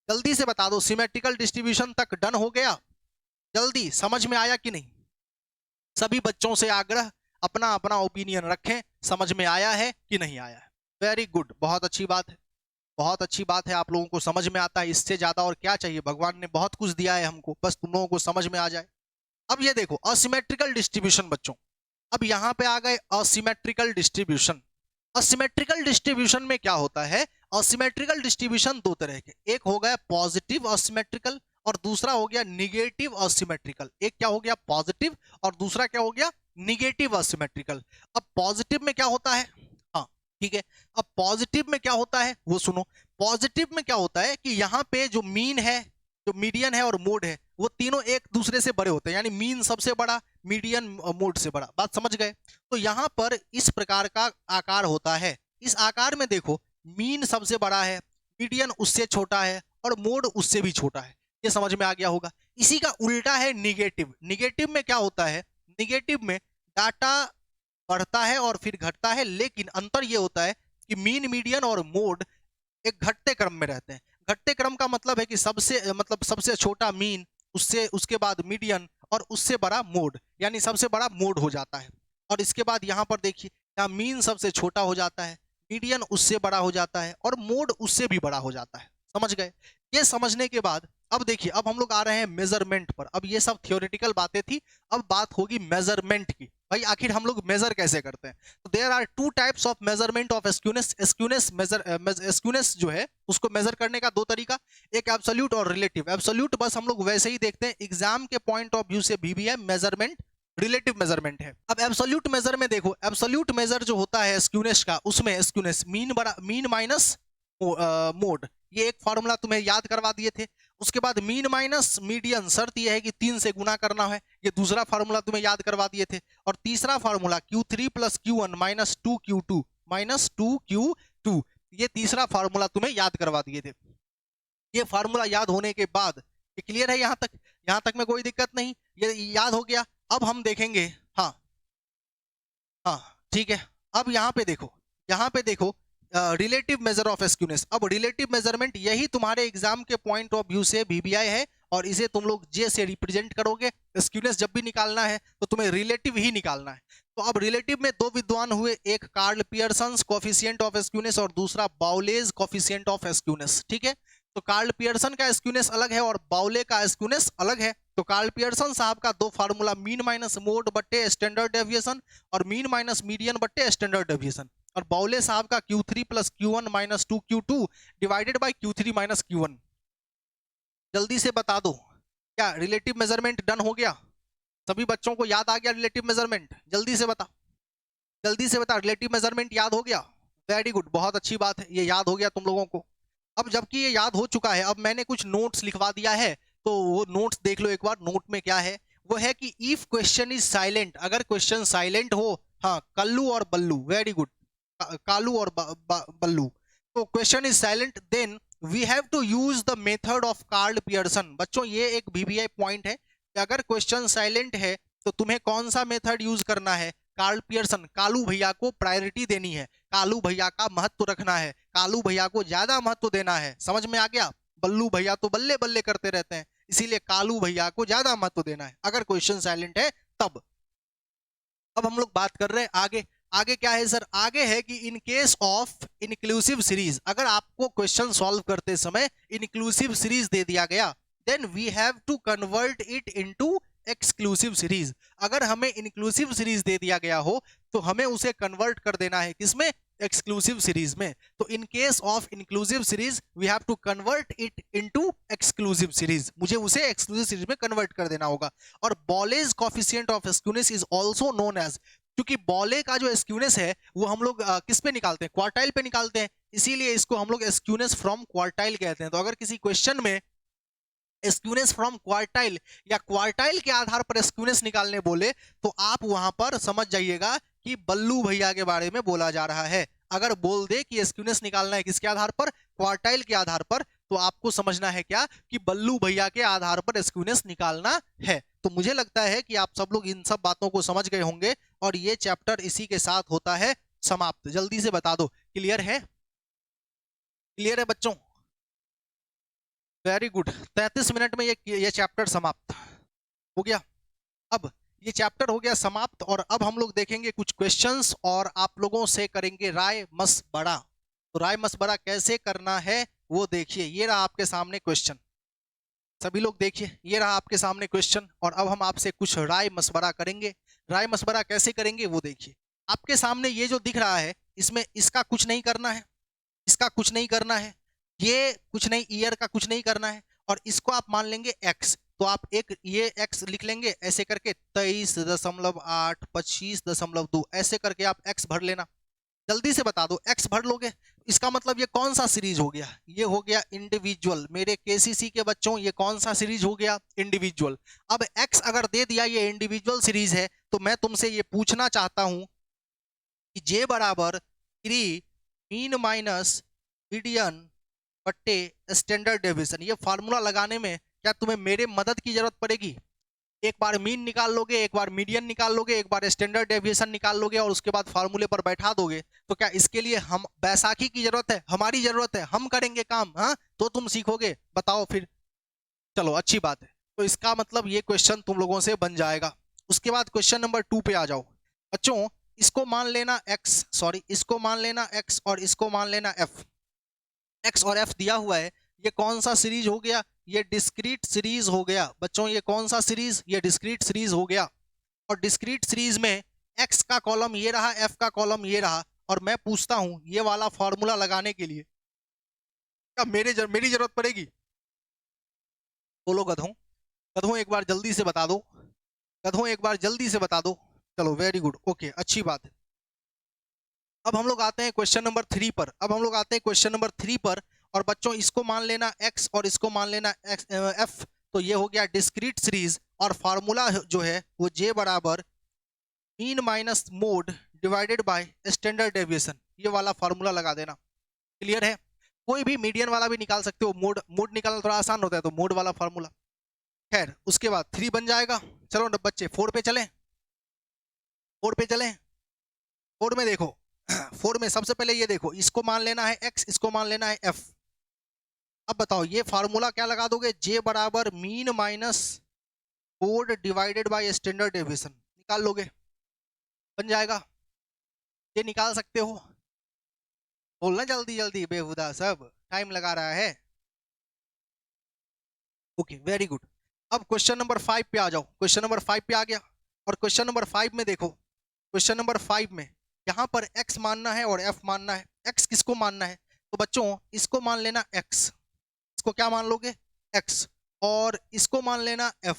जल्दी से बता दो, सिमेट्रिकल डिस्ट्रीब्यूशन तक डन हो गया? जल्दी, समझ में आया कि नहीं? सभी बच्चों से आग्रह, अपना अपना ओपिनियन रखें, समझ में आया है कि नहीं आया है? वेरी गुड, बहुत अच्छी बात है, बहुत अच्छी बात है, आप लोगों को समझ में आता है, इससे ज्यादा और क्या चाहिए, भगवान ने बहुत कुछ दिया है हमको, बस तुम लोगों को समझ में आ जाए। अब ये देखो असिमेट्रिकल डिस्ट्रीब्यूशन बच्चों, अब यहां पे आ गए असिमेट्रिकल डिस्ट्रीब्यूशन। असिमेट्रिकल डिस्ट्रीब्यूशन में क्या होता है, असिमेट्रिकल डिस्ट्रीब्यूशन दो तरह के, एक हो गया पॉजिटिव असिमेट्रिकल और दूसरा हो गया निगेटिव असिमेट्रिकल। एक क्या हो गया पॉजिटिव और दूसरा क्या हो गया निगेटिव असिमेट्रिकल। अब पॉजिटिव में क्या होता है, हाँ ठीक है, अब पॉजिटिव में क्या होता है वो सुनो। पॉजिटिव में क्या होता है कि यहाँ पे जो मीन है, जो मीडियन है और मोड है, वो तीनों एक दूसरे से बड़े होते हैं, यानी मीन सबसे बड़ा, मीडियन मोड से बड़ा। बात समझ गए? तो यहाँ पर इस प्रकार का आकार होता है, इस आकार में देखो मीन सबसे बड़ा है, मीडियन उससे छोटा है और मोड उससे भी छोटा है। ये समझ में आ गया होगा। इसी का उल्टा है निगेटिव। निगेटिव में क्या होता है, निगेटिव में डाटा बढ़ता है और फिर घटता है, लेकिन अंतर ये होता है कि मीन, मीडियन और मोड एक घटते क्रम में रहते हैं। घटते क्रम का मतलब है कि सबसे छोटा मीन, उससे उसके बाद मीडियन और उससे बड़ा मोड, यानी सबसे बड़ा मोड हो जाता है। और इसके बाद यहाँ पर देखिए, यहाँ मीन सबसे छोटा हो जाता है, मीडियन उससे बड़ा हो जाता है और मोड उससे भी बड़ा हो जाता है। समझ गए? ये समझने के बाद अब देखिए, अब हम लोग आ रहे हैं मेजरमेंट पर। अब ये सब थियोरेटिकल बातें थी, अब बात होगी मेजरमेंट की। भाई आखिर हम लोग मेजर कैसे करते हैं? तो there are two types of measurement of skewness. Skewness जो है उसको मेजर करने का दो तरीका, एक एब्सोल्यूट और रिलेटिव। एब्सोल्यूट बस हम लोग वैसे ही देखते हैं, एग्जाम के पॉइंट ऑफ व्यू से भी है मेजरमेंट, रिलेटिव मेजरमेंट है। अब एब्सोल्यूट मेजर में देखो, एब्सोल्यूट मेजर जो होता है स्क्यूनेस का, उसमें स्क्यूनेस मीन माइनस मोड, ये एक फॉर्मूला तुम्हें याद करवा दिए थे। उसके बाद मीन माइनस मीडियन, शर्त यह है कि 3 से गुना करना है, ये दूसरा फार्मूला तुम्हें याद करवा दिए थे। और तीसरा formula Q3 plus Q1 minus 2Q2 minus 2Q2, ये तीसरा फार्मूला तुम्हें याद करवा दिए थे। ये फार्मूला याद होने के बाद ये क्लियर है, यहाँ तक में कोई दिक्कत नहीं, ये याद हो गया। अब हम देखेंगे, हाँ हाँ ठीक है, अब यहाँ पे देखो रिलेटिव मेजर ऑफ स्क्यूनेस। अब रिलेटिव मेजरमेंट यही तुम्हारे एग्जाम के पॉइंट ऑफ व्यू से VBI है, और इसे तुम लोग जे से रिप्रेजेंट करोगे। स्क्यूनेस जब भी निकालना है तो तुम्हें रिलेटिव ही निकालना है। तो अब रिलेटिव में दो विद्वान हुए, एक Karl Pearson's coefficient of skewness और दूसरा बाउलेज कोफिशिएंट ऑफ स्क्यूनेस। ठीक है, तो कार्ल पियर्सन का स्क्यूनेस अलग है और बाउले का स्क्यूनेस अलग है। तो कार्ल पियर्सन साहब का दो फार्मूला, मीन माइनस मोड बट्टे स्टैंडर्ड डेविएशन और मीन माइनस मीडियन बट्टे स्टैंडर्ड डेविएशन। और बाउले साहब का Q3 plus Q1 minus 2Q2 divided by Q3 minus Q1। जल्दी से बता दो, क्या रिलेटिव मेजरमेंट डन हो गया? सभी बच्चों को याद आ गया रिलेटिव मेजरमेंट? जल्दी से बता, जल्दी से बता, रिलेटिव मेजरमेंट याद हो गया? वेरी गुड, बहुत अच्छी बात है, ये याद हो गया तुम लोगों को। अब जबकि ये याद हो चुका है, अब मैंने कुछ नोट्स लिखवा दिया है, तो वो नोट्स देख लो एक बार। नोट में क्या है, वो है कि इफ क्वेश्चन इज साइलेंट, अगर क्वेश्चन साइलेंट हो, हाँ कल्लू और बल्लू, वेरी गुड, कालू और बल्लू, तो question is silent, then we have to use the method of Karl Pearson. बच्चों ये एक VBI पॉइंट है कि अगर क्वेश्चन साइलेंट है तो तुम्हें कौन सा मेथड यूज करना है? कार्ल पियर्सन, कालू भैया को प्रायोरिटी देनी है। कालू भैया का महत्व रखना है, कालू भैया को ज्यादा महत्व देना है। समझ में आ गया? बल्लू भैया तो बल्ले बल्ले करते रहते हैं, इसीलिए कालू भैया को ज्यादा महत्व देना है अगर क्वेश्चन साइलेंट है तब। अब हम लोग बात कर रहे हैं आगे। आगे क्या है सर? आगे है कि इन केस ऑफ इंक्लूसिव सीरीज, अगर आपको क्वेश्चन सॉल्व करते समय इंक्लूसिव सीरीज दे दिया गया, then we have to convert it into exclusive series. अगर हमें इंक्लूसिव सीरीज दे दिया गया हो तो हमें उसे कन्वर्ट कर देना है किसमें? एक्सक्लूसिव सीरीज में। तो in case of inclusive series we have to convert it into exclusive series, मुझे उसे एक्सक्लूसिव सीरीज में कन्वर्ट कर देना होगा। और Bowley's coefficient of skewness is also known as, क्योंकि बॉले का जो स्क्यूनेस है वो हम लोग किस पे निकालते हैं? क्वार्टाइल पे निकालते हैं, इसीलिए इसको हम लोग स्क्यूनेस फ्रॉम क्वार्टाइल कहते हैं। तो अगर किसी क्वेश्चन में स्क्यूनेस फ्रॉम क्वार्टाइल या क्वार्टाइल के आधार पर स्क्यूनेस निकालने बोले तो आप वहां पर समझ जाइएगा कि बल्लू भैया के बारे में बोला जा रहा है। अगर बोल दे कि स्क्यूनेस निकालना है किसके आधार पर? क्वार्टाइल के आधार पर, तो आपको समझना है क्या कि बल्लू भैया के आधार पर स्क्यूनेस निकालना है। तो मुझे लगता है कि आप सब लोग इन सब बातों को समझ गए होंगे और ये चैप्टर इसी के साथ होता है समाप्त। जल्दी से बता दो, क्लियर है? क्लियर है बच्चों? Very good. 33 मिनट में ये चैप्टर समाप्त हो गया। अब ये चैप्टर हो गया समाप्त और अब हम लोग देखेंगे कुछ क्वेश्चंस और आप लोगों से करेंगे राय मशवरा। तो राय मशवरा कैसे करना है वो देखिए। ये रहा आपके सामने क्वेश्चन, सभी लोग देखिए, ये रहा आपके सामने क्वेश्चन और अब हम आपसे कुछ राय मशवरा करेंगे। राय मशवरा कैसे करेंगे वो देखिए। आपके सामने ये जो दिख रहा है इसमें इसका कुछ नहीं करना है, इसका कुछ नहीं करना है, ये कुछ नहीं, ईयर का कुछ नहीं करना है, और इसको आप मान लेंगे एक्स। तो आप एक ये एक्स लिख लेंगे ऐसे करके 23.8 25.2 ऐसे करके आप एक्स भर लेना। जल्दी से बता दो, एक्स भर लोगे इसका मतलब ये कौन सा सीरीज हो गया? ये हो गया इंडिविजुअल। मेरे केसीसी के बच्चों ये कौन सा सीरीज हो गया? इंडिविजुअल। अब एक्स अगर दे दिया ये इंडिविजुअल सीरीज है तो मैं तुमसे ये पूछना चाहता हूं कि जे बराबर 3 मीन माइनस मीडियन बट्टे स्टैंडर्ड डेविएशन, ये फार्मूला लगाने में क्या तुम्हें मेरे मदद की जरूरत पड़ेगी? एक बार मीन निकाल लोगे, एक बार मीडियन निकाल लोगे, एक बार स्टैंडर्ड डेविएशन निकाल लोगे और उसके बाद फार्मूले पर बैठा दोगे। तो क्या इसके लिए हम बैसाखी की जरूरत है? हमारी जरूरत है, हम करेंगे काम। हाँ, तो तुम सीखोगे, बताओ फिर। चलो अच्छी बात है। तो इसका मतलब ये क्वेश्चन तुम लोगों से बन जाएगा। उसके बाद क्वेश्चन नंबर 2 पे आ जाओ बच्चों। इसको मान लेना एक्स, सॉरी इसको मान लेना एक्स और इसको मान लेना एफ। एक्स और एफ दिया हुआ है, ये कौन सा सीरीज हो गया? ये डिस्क्रीट सीरीज हो गया बच्चों। ये कौन सा सीरीज? ये डिस्क्रीट सीरीज हो गया। और डिस्क्रीट सीरीज में एक्स का कॉलम ये रहा, एफ का कॉलम ये रहा, और मैं पूछता हूं ये वाला फॉर्मूला लगाने के लिए क्या मेरी जरूरत पड़ेगी? बोलो गधों, गधों एक बार जल्दी से बता दो, गधों एक बार जल्दी से बता दो। चलो वेरी गुड, ओके, अच्छी बात है। अब हम लोग आते हैं क्वेश्चन नंबर 3 पर। अब हम लोग आते हैं क्वेश्चन नंबर 3 पर। और बच्चों इसको मान लेना x और इसको मान लेना f। तो ये हो गया डिस्क्रीट सीरीज और फार्मूला जो है वो j बराबर mean minus mode divided by standard deviation, ये वाला फार्मूला लगा देना। क्लियर है? कोई भी मीडियन वाला भी निकाल सकते हो, मोड मोड निकालना थोड़ा आसान होता है तो मोड वाला फार्मूला। खैर उसके बाद 3 बन जाएगा। चलो बच्चे 4 पे चलें, 4 पे चलें। 4 में देखो 4 में सबसे पहले ये देखो, इसको मान लेना है x, इसको मान लेना है f। अब बताओ ये फार्मूला क्या लगा दोगे? j बराबर mean minus mode divided by standard deviation निकाल लोगे, बन जाएगा। ये निकाल सकते हो, बोलना जल्दी जल्दी, बेहुदा सब टाइम लगा रहा है। Okay very good. अब क्वेश्चन नंबर 5 पे आ जाओ। क्वेश्चन नंबर 5 पे आ गया और क्वेश्चन नंबर 5 में देखो, क्वेश्चन नंबर 5 में यहाँ पर x मानना है और f मानना है। x किसको मानना है? तो बच्चों इसको मान लेना x, इसको क्या मान लोगे? x, और इसको मान लेना f,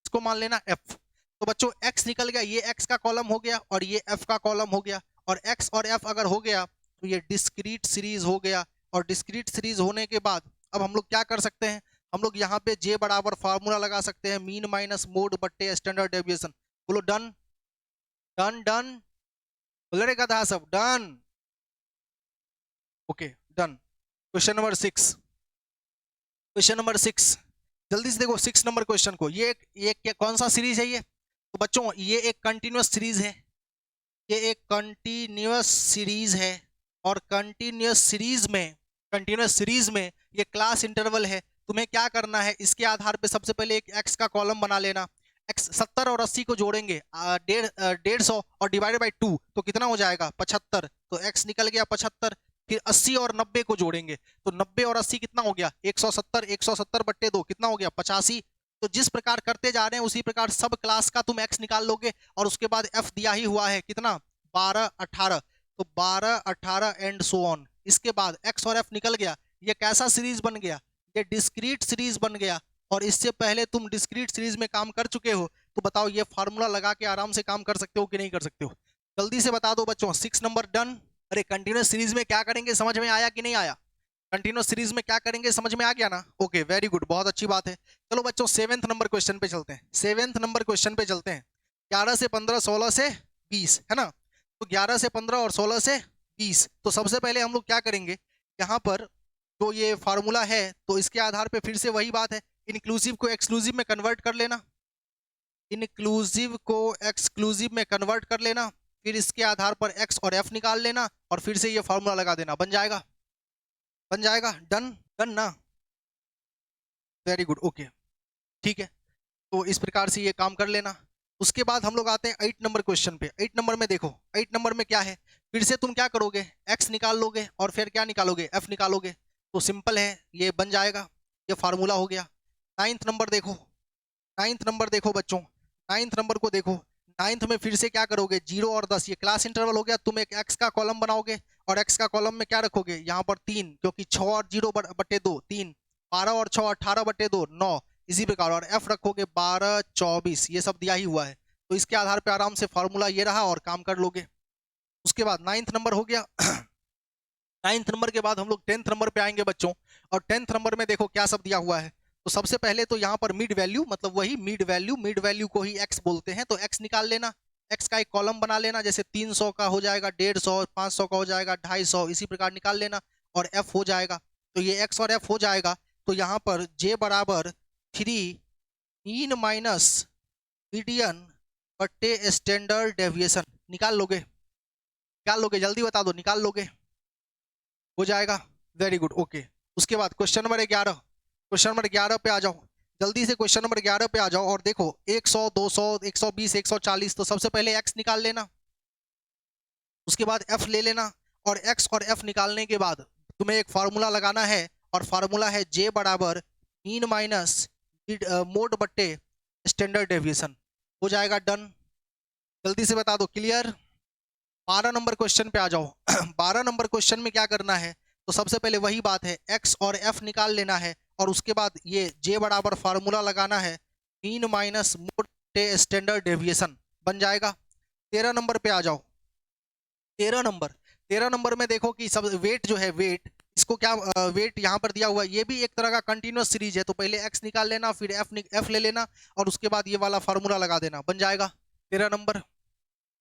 इसको मान लेना f। तो बच्चों x निकल गया, ये x का कॉलम हो गया और ये f का कॉलम हो गया। और x और f अगर हो गया तो ये डिस्क्रीट सीरीज हो गया। और डिस्क्रीट सीरीज होने के बाद अब हम लोग क्या कर सकते हैं? हम लोग यहाँ पे j बराबर फार्मूला लगा सकते हैं मीन माइनस मोड बट्टे स्टैंडर्ड डेविएशन। बोलो डन, डन डन, बोल रे गधा सब, done. Okay done. Question number 6, question number 6 जल्दी से देखो 6 नंबर क्वेश्चन को। ये क्या कौन सा सीरीज है ये? तो बच्चों ये एक कंटिन्यूअस सीरीज है। ये एक कंटिन्यूअस सीरीज है और कंटिन्यूअस सीरीज में ये क्लास इंटरवल है। तुम्हें क्या करना है, इसके आधार पे सबसे पहले एक एक्स का कॉलम बना लेना। एक्स 70 और 80 को जोड़ेंगे, 150 और डिवाइडेड बाई 2 तो कितना हो जाएगा 75, तो एक्स निकल गया 75। फिर 80 और 90 को जोड़ेंगे तो 90 और 80 कितना हो गया 170, 170 बट्टे 2 कितना हो गया 85। तो जिस प्रकार करते जा रहे हैं उसी प्रकार सब क्लास का तुम एक्स निकाल लोगे और उसके बाद एफ दिया ही हुआ है कितना 12 18, तो 12 18 एंड सो ऑन। इसके बाद एक्स और एफ निकल गया। ये कैसा सीरीज बन गया, ये डिस्क्रीट सीरीज बन गया। और इससे पहले तुम डिस्क्रीट सीरीज में काम कर चुके हो, तो बताओ ये फार्मूला लगा के आराम से काम कर सकते हो कि नहीं कर सकते हो, जल्दी से बता दो बच्चों। 6 नंबर डन। अरे कंटिन्यूस सीरीज में क्या करेंगे समझ में आया कि नहीं आया, कंटिन्यूस सीरीज में क्या करेंगे समझ में आ गया ना, ओके वेरी गुड, बहुत अच्छी बात है। चलो बच्चों 7वें नंबर क्वेश्चन पे चलते हैं, 7वें नंबर क्वेश्चन पे चलते हैं। 11 से 15 16 से 20 है ना, तो 11 से 15 और 16 से 20, तो सबसे पहले हम लोग क्या करेंगे, यहाँ पर तो ये फार्मूला है तो इसके आधार पे फिर से वही बात है, इंक्लूसिव को एक्सक्लूसिव में कन्वर्ट कर लेना, इंक्लूसिव को एक्सक्लूसिव में कन्वर्ट कर लेना, फिर इसके आधार पर एक्स और एफ निकाल लेना और फिर से ये फार्मूला लगा देना, बन जाएगा, बन जाएगा, डन डन ना, वेरी गुड, ओके ठीक है। तो इस प्रकार से ये काम कर लेना। उसके बाद हम लोग आते हैं 8 नंबर क्वेश्चन पे। 8 नंबर में देखो, 8 नंबर में क्या है, फिर से तुम क्या करोगे, एक्स निकाल लोगे और फिर क्या निकालोगे, एफ निकालोगे, तो सिंपल है ये बन जाएगा, ये फार्मूला हो गया। 9th नंबर देखो, 9th नंबर देखो बच्चों, 9th नंबर को देखो। 9th में फिर से क्या करोगे, 0 और 10, ये क्लास इंटरवल हो गया, तुम एक एक्स का कॉलम बनाओगे और एक्स का कॉलम में क्या रखोगे, यहाँ पर 3, क्योंकि 6 और 0 बटे 2 3, 12 और 6 18 बटे 2 9, इसी प्रकार, और एफ रखोगे 12 24, ये सब दिया ही हुआ है, तो इसके आधार पे आराम से फॉर्मूला ये रहा और काम कर लोगे। उसके बाद 9th नंबर हो गया। 9th नंबर के बाद हम लोग 10th नंबर पे आएंगे बच्चों, और 10th नंबर में देखो क्या सब दिया हुआ है। तो सबसे पहले तो यहाँ पर मिड वैल्यू, मतलब वही मिड वैल्यू को ही एक्स बोलते हैं, तो एक्स निकाल लेना, एक्स का एक कॉलम बना लेना, जैसे 300 का हो जाएगा 150, 500 का हो जाएगा 250, इसी प्रकार निकाल लेना, और एफ हो जाएगा। तो ये एक्स और एफ हो जाएगा, तो यहाँ पर जे बराबर 3 मीन माइनस मीडियन बट्टे स्टैंडर्ड डेविएशन निकाल लोगे, निकाल लोगे, जल्दी बता दो, निकाल लोगे, हो जाएगा, वेरी गुड, ओके। उसके बाद क्वेश्चन नंबर 11, क्वेश्चन नंबर 11 पे आ जाओ, जल्दी से क्वेश्चन नंबर 11 पे आ जाओ, और देखो 100 200 120 140, तो सबसे पहले एक्स निकाल लेना, उसके बाद एफ ले लेना, और एक्स और एफ निकालने के बाद तुम्हें एक फार्मूला लगाना है, और फार्मूला है जे बराबर मीन माइनस मोड बट्टे स्टैंडर्ड डेविएशन, हो जाएगा, डन, जल्दी से बता दो, क्लियर। 12 नंबर क्वेश्चन पे आ जाओ। 12 नंबर क्वेश्चन में क्या करना है, तो सबसे पहले वही बात है, एक्स और एफ निकाल लेना है, और उसके बाद ये जे बराबर फार्मूला लगाना है, mean minus mode standard deviation, बन जाएगा। 13 नंबर पे आ जाओ। 13 नंबर में देखो कि सब वेट जो है, वेट इसको क्या, वेट यहाँ पर दिया हुआ है, ये भी एक तरह का कंटिन्यूअस सीरीज है, तो पहले एक्स निकाल लेना, फिर एफ ले लेना, और उसके बाद ये वाला फार्मूला लगा देना, बन जाएगा 13 नंबर।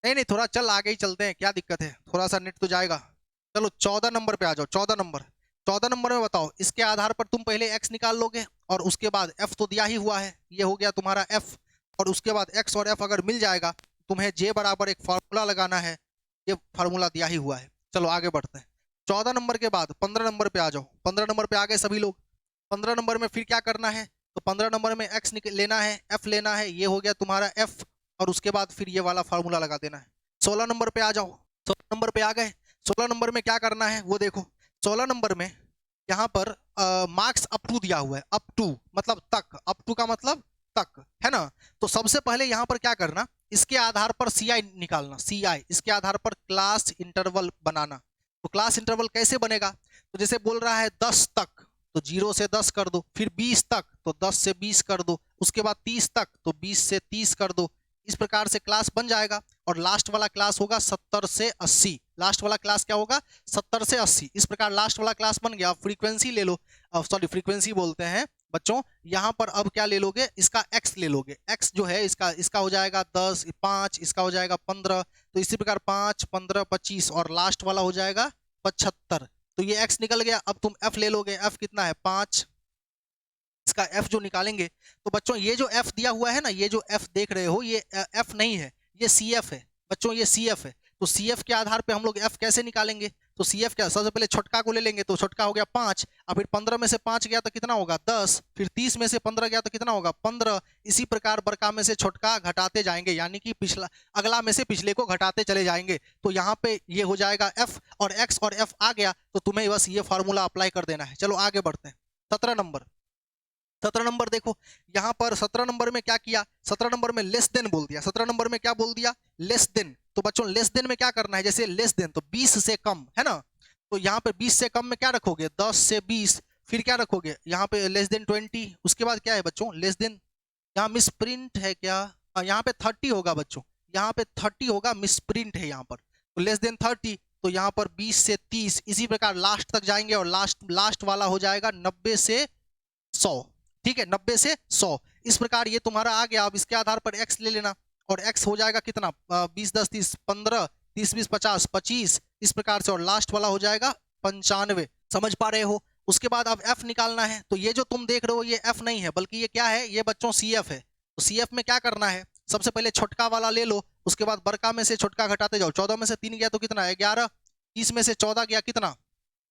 नहीं नहीं, थोड़ा चल आगे ही चलते हैं, क्या दिक्कत है, थोड़ा सा नेट तो जाएगा। चलो 14 नंबर पे आ जाओ। 14 नंबर, 14 नंबर में बताओ, इसके आधार पर तुम पहले एक्स निकाल लोगे, और उसके बाद एफ तो दिया ही हुआ है, ये हो गया तुम्हारा एफ, और उसके बाद एक्स और एफ अगर मिल जाएगा, तुम्हें जे बराबर एक फार्मूला लगाना है, ये फार्मूला दिया ही हुआ है। चलो आगे बढ़ते हैं। 14 नंबर के बाद 15 नंबर पे आ जाओ। 15 नंबर पे आ गए सभी लोग। 15 नंबर में फिर क्या करना है, तो 15 नंबर में एक्स लेना है, एफ लेना है, ये हो गया तुम्हारा एफ, और उसके बाद फिर ये वाला फार्मूला लगा देना है। 16 नंबर पे आ जाओ। 16 नंबर पे आ गए। 16 नंबर में क्या करना है वो देखो। 16 नंबर में यहाँ पर मार्क्स अप टू दिया हुआ है, अप टू मतलब तक, अप टू का मतलब तक, है ना। तो सबसे पहले यहाँ पर क्या करना, इसके आधार पर सी आई निकालना, सी आई, इसके आधार पर क्लास इंटरवल बनाना। तो क्लास इंटरवल कैसे बनेगा, तो जैसे बोल रहा है 10 तक, तो 0 से 10 कर दो, फिर 20 तक तो 10 से 20 कर दो, उसके बाद 30 तक तो 20 से 30 कर दो, इस प्रकार से क्लास बन जाएगा। और लास्ट वाला क्लास होगा 70 से 80, लास्ट वाला क्लास क्या होगा 70 से 80, इस प्रकार लास्ट वाला क्लास बन गया। फ्रीक्वेंसी ले लो, सॉरी फ्रीक्वेंसी बोलते हैं बच्चों, यहाँ पर अब क्या ले लोगे, इसका एक्स ले लोगे, एक्स जो है इसका हो जाएगा 10, 5, इसका हो जाएगा 15, तो इसी प्रकार 5 15 25, और लास्ट वाला हो जाएगा 75, तो ये एक्स निकल गया। अब तुम एफ ले लोगे, एफ कितना है 5, इसका एफ जो निकालेंगे, तो बच्चों ये जो एफ दिया हुआ है ना, ये जो एफ देख रहे हो ये एफ नहीं है, ये सी एफ है बच्चों, ये सी एफ है। तो CF के आधार पे हम लोग F कैसे निकालेंगे? तो CF क्या, सबसे पहले छोटका को ले लेंगे, तो छोटका हो गया 5, और फिर 15 में से 5 गया तो कितना होगा 10, फिर 30 में से 15 गया तो कितना होगा 15। इसी प्रकार बड़का में से छोटका घटाते जाएंगे, यानी कि पिछला अगला में से पिछले को घटाते चले जाएंगे। तो यहाँ पे ये हो जाएगा F, और X और F आ गया तो तुम्हें बस ये फॉर्मूला अप्लाई कर देना है। चलो आगे बढ़ते हैं। 17 नंबर, 17 नंबर देखो, यहाँ पर 17 नंबर में क्या किया, 17 नंबर में लेस देन बोल दिया। 17 नंबर में क्या बोल दिया, लेस देन। तो बच्चों लेस देन में क्या करना है, जैसे लेस देन तो 20 से कम है ना, तो यहाँ पे 20 से कम में क्या रखोगे, 10 से 20, फिर क्या रखोगे यहाँ पे लेस देन 20, उसके बाद क्या है बच्चों लेस देन, यहाँ मिस प्रिंट है क्या, यहाँ पे 30 होगा बच्चों, यहाँ पे 30 होगा, मिस प्रिंट है यहाँ पर, तो लेस देन 30, तो यहाँ पर 20 से 30, इसी प्रकार लास्ट तक जाएंगे, और लास्ट वाला हो जाएगा 90 से 100। ठीक है, 90 से 100, इस प्रकार ये तुम्हारा आ गया। अब इसके आधार पर x ले लेना, और x हो जाएगा कितना, 20 10 30 15, 30 20 50 25, इस प्रकार से, और लास्ट वाला हो जाएगा 95। समझ पा रहे हो? उसके बाद अब f निकालना है। तो ये जो तुम देख रहे हो ये f नहीं है, बल्कि ये क्या है, ये बच्चों CF है। तो CF में क्या करना है, सबसे पहले छोटका वाला ले लो, उसके बाद बड़का में से छोटका घटाते जाओ। 14 में से 3 गया तो कितना है 11, 30 में से 14 गया कितना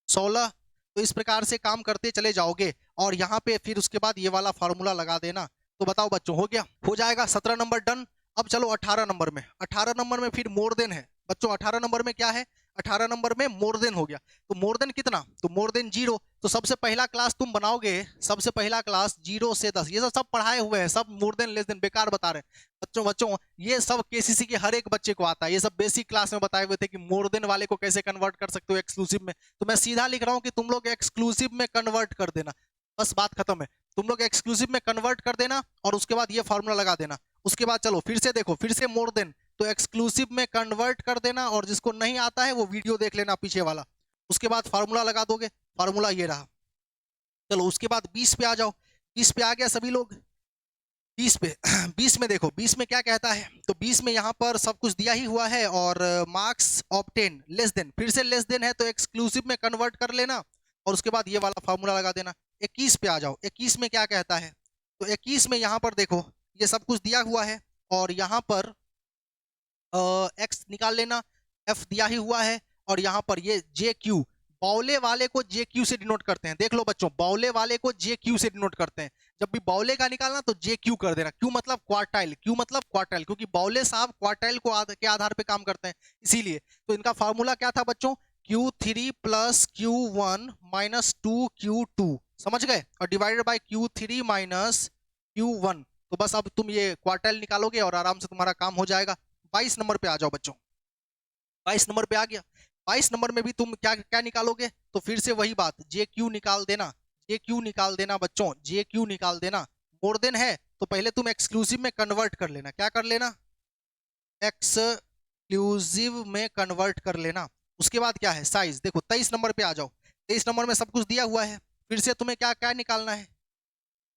16। तो इस प्रकार से काम करते चले जाओगे, और यहाँ पे फिर उसके बाद ये वाला फार्मूला लगा देना। तो बताओ बच्चों हो गया, हो जाएगा 17 नंबर डन। अब चलो 18 नंबर में, 18 नंबर में फिर मोर देन है बच्चों। 18 नंबर में क्या है, 18 नंबर में मोर देन हो गया। तो मोर देन कितना, तो मोर देन 0। तो सबसे पहला क्लास तुम बनाओगे, सबसे पहला क्लास 0 से 10, ये सब पढ़ाए हुए हैं, सब मोर देन लेस देन बेकार बता रहे हैं बच्चों। बच्चों ये सब KCC के हर एक बच्चे को आता है, ये सब बेसिक क्लास में बताए हुए थे कि मोर देन वाले को कैसे कन्वर्ट कर सकते हो एक्सक्लूसिव में। तो मैं सीधा लिख रहा हूँ कि तुम लोग एक्सक्लूसिव में कन्वर्ट कर देना, बस बात खत्म है। तुम लोग एक्सक्लूसिव में कन्वर्ट कर देना, और उसके बाद ये फॉर्मूला लगा देना। उसके बाद चलो फिर से देखो, फिर से मोर देन, तो एक्सक्लूसिव में कन्वर्ट कर देना, और जिसको नहीं आता है वो वीडियो देख लेना पीछे वाला। उसके बाद फार्मूला लगा दोगे, फार्मूला ये रहा। चलो उसके बाद 20 पे आ जाओ, 20 पे आ गया सभी लोग, 20 पे 20 में देखो, 20 में क्या कहता है, तो 20 में यहाँ पर सब कुछ दिया ही हुआ है, और मार्क्स ऑब्टेन लेस देन, फिर से लेस देन है तो एक्सक्लूसिव में कन्वर्ट कर लेना, और उसके बाद ये वाला फार्मूला लगा देना। 21 पे आ जाओ, 21 में क्या कहता है, तो 21 में यहाँ पर देखो ये सब कुछ दिया हुआ है, और यहाँ पर एक्स निकाल लेना, एफ दिया ही हुआ है, और यहाँ पर ये JQ, बौले वाले को JQ से डिनोट करते हैं। देख लो बच्चों, बौले वाले को JQ से डिनोट करते हैं। जब भी बौले का निकालना तो JQ कर देना। क्यों मतलब क्वार्टाइल, क्यों मतलब क्वार्टाइल, क्योंकि बौले साहब क्वार्टाइल को के आधार पे काम करते हैं, इसीलिए। तो इनका फॉर्मूला क्या था बच्चों, Q3 plus Q1 minus 2Q2, समझ गए, और divided by Q3 minus Q1। तो बस अब तुम ये क्वार्टाइल निकालोगे और आराम से तुम्हारा काम हो जाएगा। 22 नंबर पे आ जाओ बच्चों, 22 नंबर पे आ गया। 22 नंबर में भी तुम क्या क्या निकालोगे, तो फिर से वही बात, JQ निकाल देना, JQ निकाल देना बच्चों, JQ निकाल देना। मोर देन है तो पहले तुम एक्सक्लूसिव में कन्वर्ट कर लेना, क्या कर लेना, एक्सक्लूसिव में कन्वर्ट कर लेना। उसके बाद क्या है, साइज देखो। 23 नंबर पे आ जाओ, 23 नंबर में सब कुछ दिया हुआ है, फिर से तुम्हें क्या क्या निकालना है,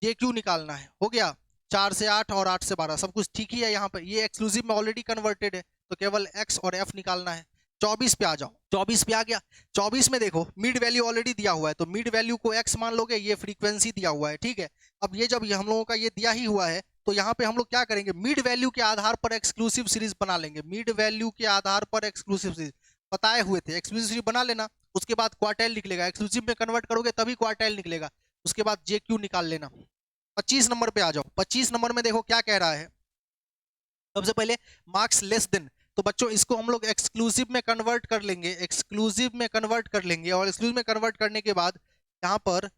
JQ निकालना है। हो गया, 4 से 8 और 8 से 12, सब कुछ ठीक ही है। यहाँ पे ये एक्सक्लूसिव में ऑलरेडी कन्वर्टेड है, तो केवल X और F निकालना है। 24 पे आ जाओ, 24 पे आ गया। 24 में देखो मिड वैल्यू ऑलरेडी दिया हुआ है, तो मिड वैल्यू को X मान लोगे, ये फ्रीक्वेंसी दिया हुआ है, ठीक है। अब ये जब हम लोगों का ये दिया ही हुआ है, तो यहाँ पे हम लोग क्या करेंगे, मिड वैल्यू के आधार पर एक्सक्लूसिव सीरीज बना लेंगे। मिड वैल्यू के आधार पर एक्सक्लूसिव सीरीज बताए हुए थे, एक्सक्लूसिव सीरीज बना लेना। उसके बाद क्वार्टाइल निकलेगा, एक्सक्लूसिव में कन्वर्ट करोगे तभी क्वार्टाइल निकलेगा। उसके बाद JQ निकाल लेना। 25 नंबर पे आ जाओ, 25 नंबर में देखो क्या कह रहा है, सबसे पहले मार्क्स लेस देन, तो बच्चों इसको हम लोग एक्सक्लूसिव में कन्वर्ट कर लेंगे, एक्सक्लूसिव में कन्वर्ट कर लेंगे, और एक्सक्लूसिव में कन्वर्ट करने के बाद यहाँ पर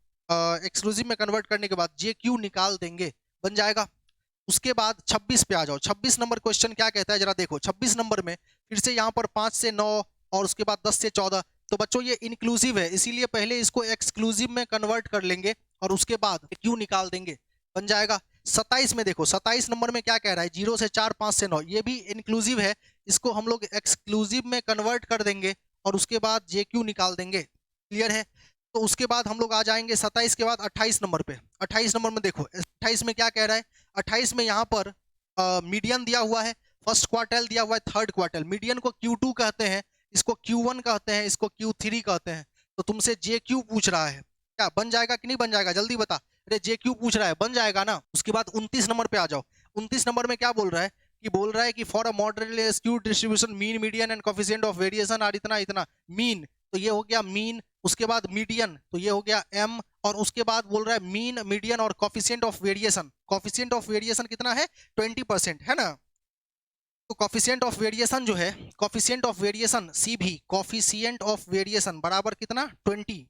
एक्सक्लूसिव में कन्वर्ट करने के बाद JQ निकाल देंगे, बन जाएगा। उसके बाद 26 पे आ जाओ, 26 नंबर क्वेश्चन क्या कहता है जरा देखो। 26 नंबर में फिर से यहाँ पर 5 से 9 और उसके बाद 10 से 14, तो बच्चों ये इंक्लूसिव है, इसीलिए पहले इसको एक्सक्लूसिव में कन्वर्ट कर लेंगे और उसके बाद क्यू निकाल देंगे, बन जाएगा। 27 में देखो, 27 नंबर में क्या कह रहा है, 0 से 4 5 से 9, ये भी इंक्लूसिव है, इसको हम लोग एक्सक्लूसिव में कन्वर्ट कर देंगे और उसके बाद JQ निकाल देंगे। क्लियर है? तो उसके बाद हम लोग आ जाएंगे 27 के बाद 28 नंबर पे। 28 नंबर में देखो, 28 में क्या कह रहा है, 28 में यहाँ पर मीडियन दिया हुआ है, फर्स्ट क्वार्टाइल दिया हुआ है, थर्ड क्वार्टाइल। मीडियन को Q2 कहते हैं, इसको Q1 कहते हैं, इसको Q3 कहते हैं। तो तुमसे JQ पूछ रहा है, क्या बन जाएगा कि नहीं बन जाएगा, जल्दी बता। अरे JQ पूछ रहा है, बन जाएगा ना। उसके बाद 29 नंबर पे आ जाओ। 29 नंबर में क्या बोल रहा है कि बोल रहा है कि for a moderately skewed distribution mean median and coefficient of variation are इतना इतना। मीन तो ये हो गया मीन, उसके बाद मीडियन तो ये हो गया m, और उसके बाद बोल रहा है मीन मीडियन और coefficient of variation. Coefficient of variation कितना है 20% है ना। तो कोफिशिएंट ऑफ वेरिएशन जो है, कोफिशिएंट ऑफ वेरिएशन सी भी, कोफिशिएंट ऑफ वेरिएशन बराबर कितना 20।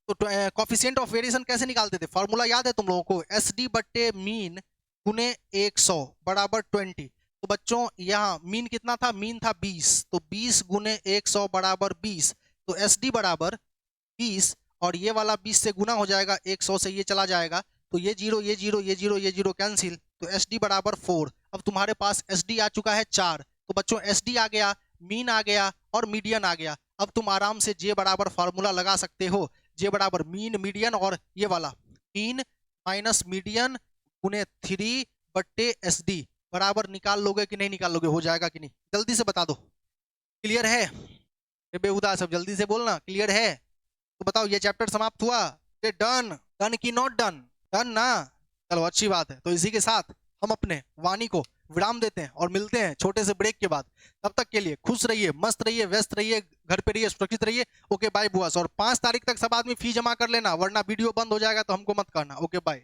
तो कोफिशिएंट ऑफ वेरिएशन कैसे निकालते थे, फॉर्मूला याद है तुम लोगों को, एस डी बट्टे मीन गुने 100 बराबर 20। तो बच्चों यहाँ मीन कितना था, मीन था 20, तो 20 गुने 100 बराबर 20। तो एस डी बराबर 20 और ये वाला 20 से गुना हो जाएगा, 100 से ये चला जाएगा, तो ये जीरो ये जीरो ये जीरो ये जीरो कैंसिल, तो एस डी बराबर 4। अब तुम्हारे पास एस डी आ चुका है 4। तो बच्चों एस डी आ गया, मीन आ गया और मीडियन आ गया। अब तुम आराम से जे बराबर फार्मूला लगा सकते हो, जे बराबर मीन मीडियन और ये वाला मीन माइनस मीडियन गुने 3 बट्टे एस डी बराबर निकाल लोगे कि नहीं निकाल लोगे, हो जाएगा कि नहीं, जल्दी से बता दो। क्लियर है बेहुदा, सब जल्दी से बोलना क्लियर है। तो बताओ ये चैप्टर समाप्त हुआ, ये डन, डन की नॉट डन, डन ना। चलो अच्छी बात है, तो इसी के साथ हम अपने वाणी को विराम देते हैं और मिलते हैं छोटे से ब्रेक के बाद। तब तक के लिए खुश रहिए, मस्त रहिए, व्यस्त रहिए, घर पे रहिए, सुरक्षित रहिए। ओके बाय बुआस। और 5 तारीख तक सब आदमी फी जमा कर लेना, वरना वीडियो बंद हो जाएगा तो हमको मत करना। Okay bye.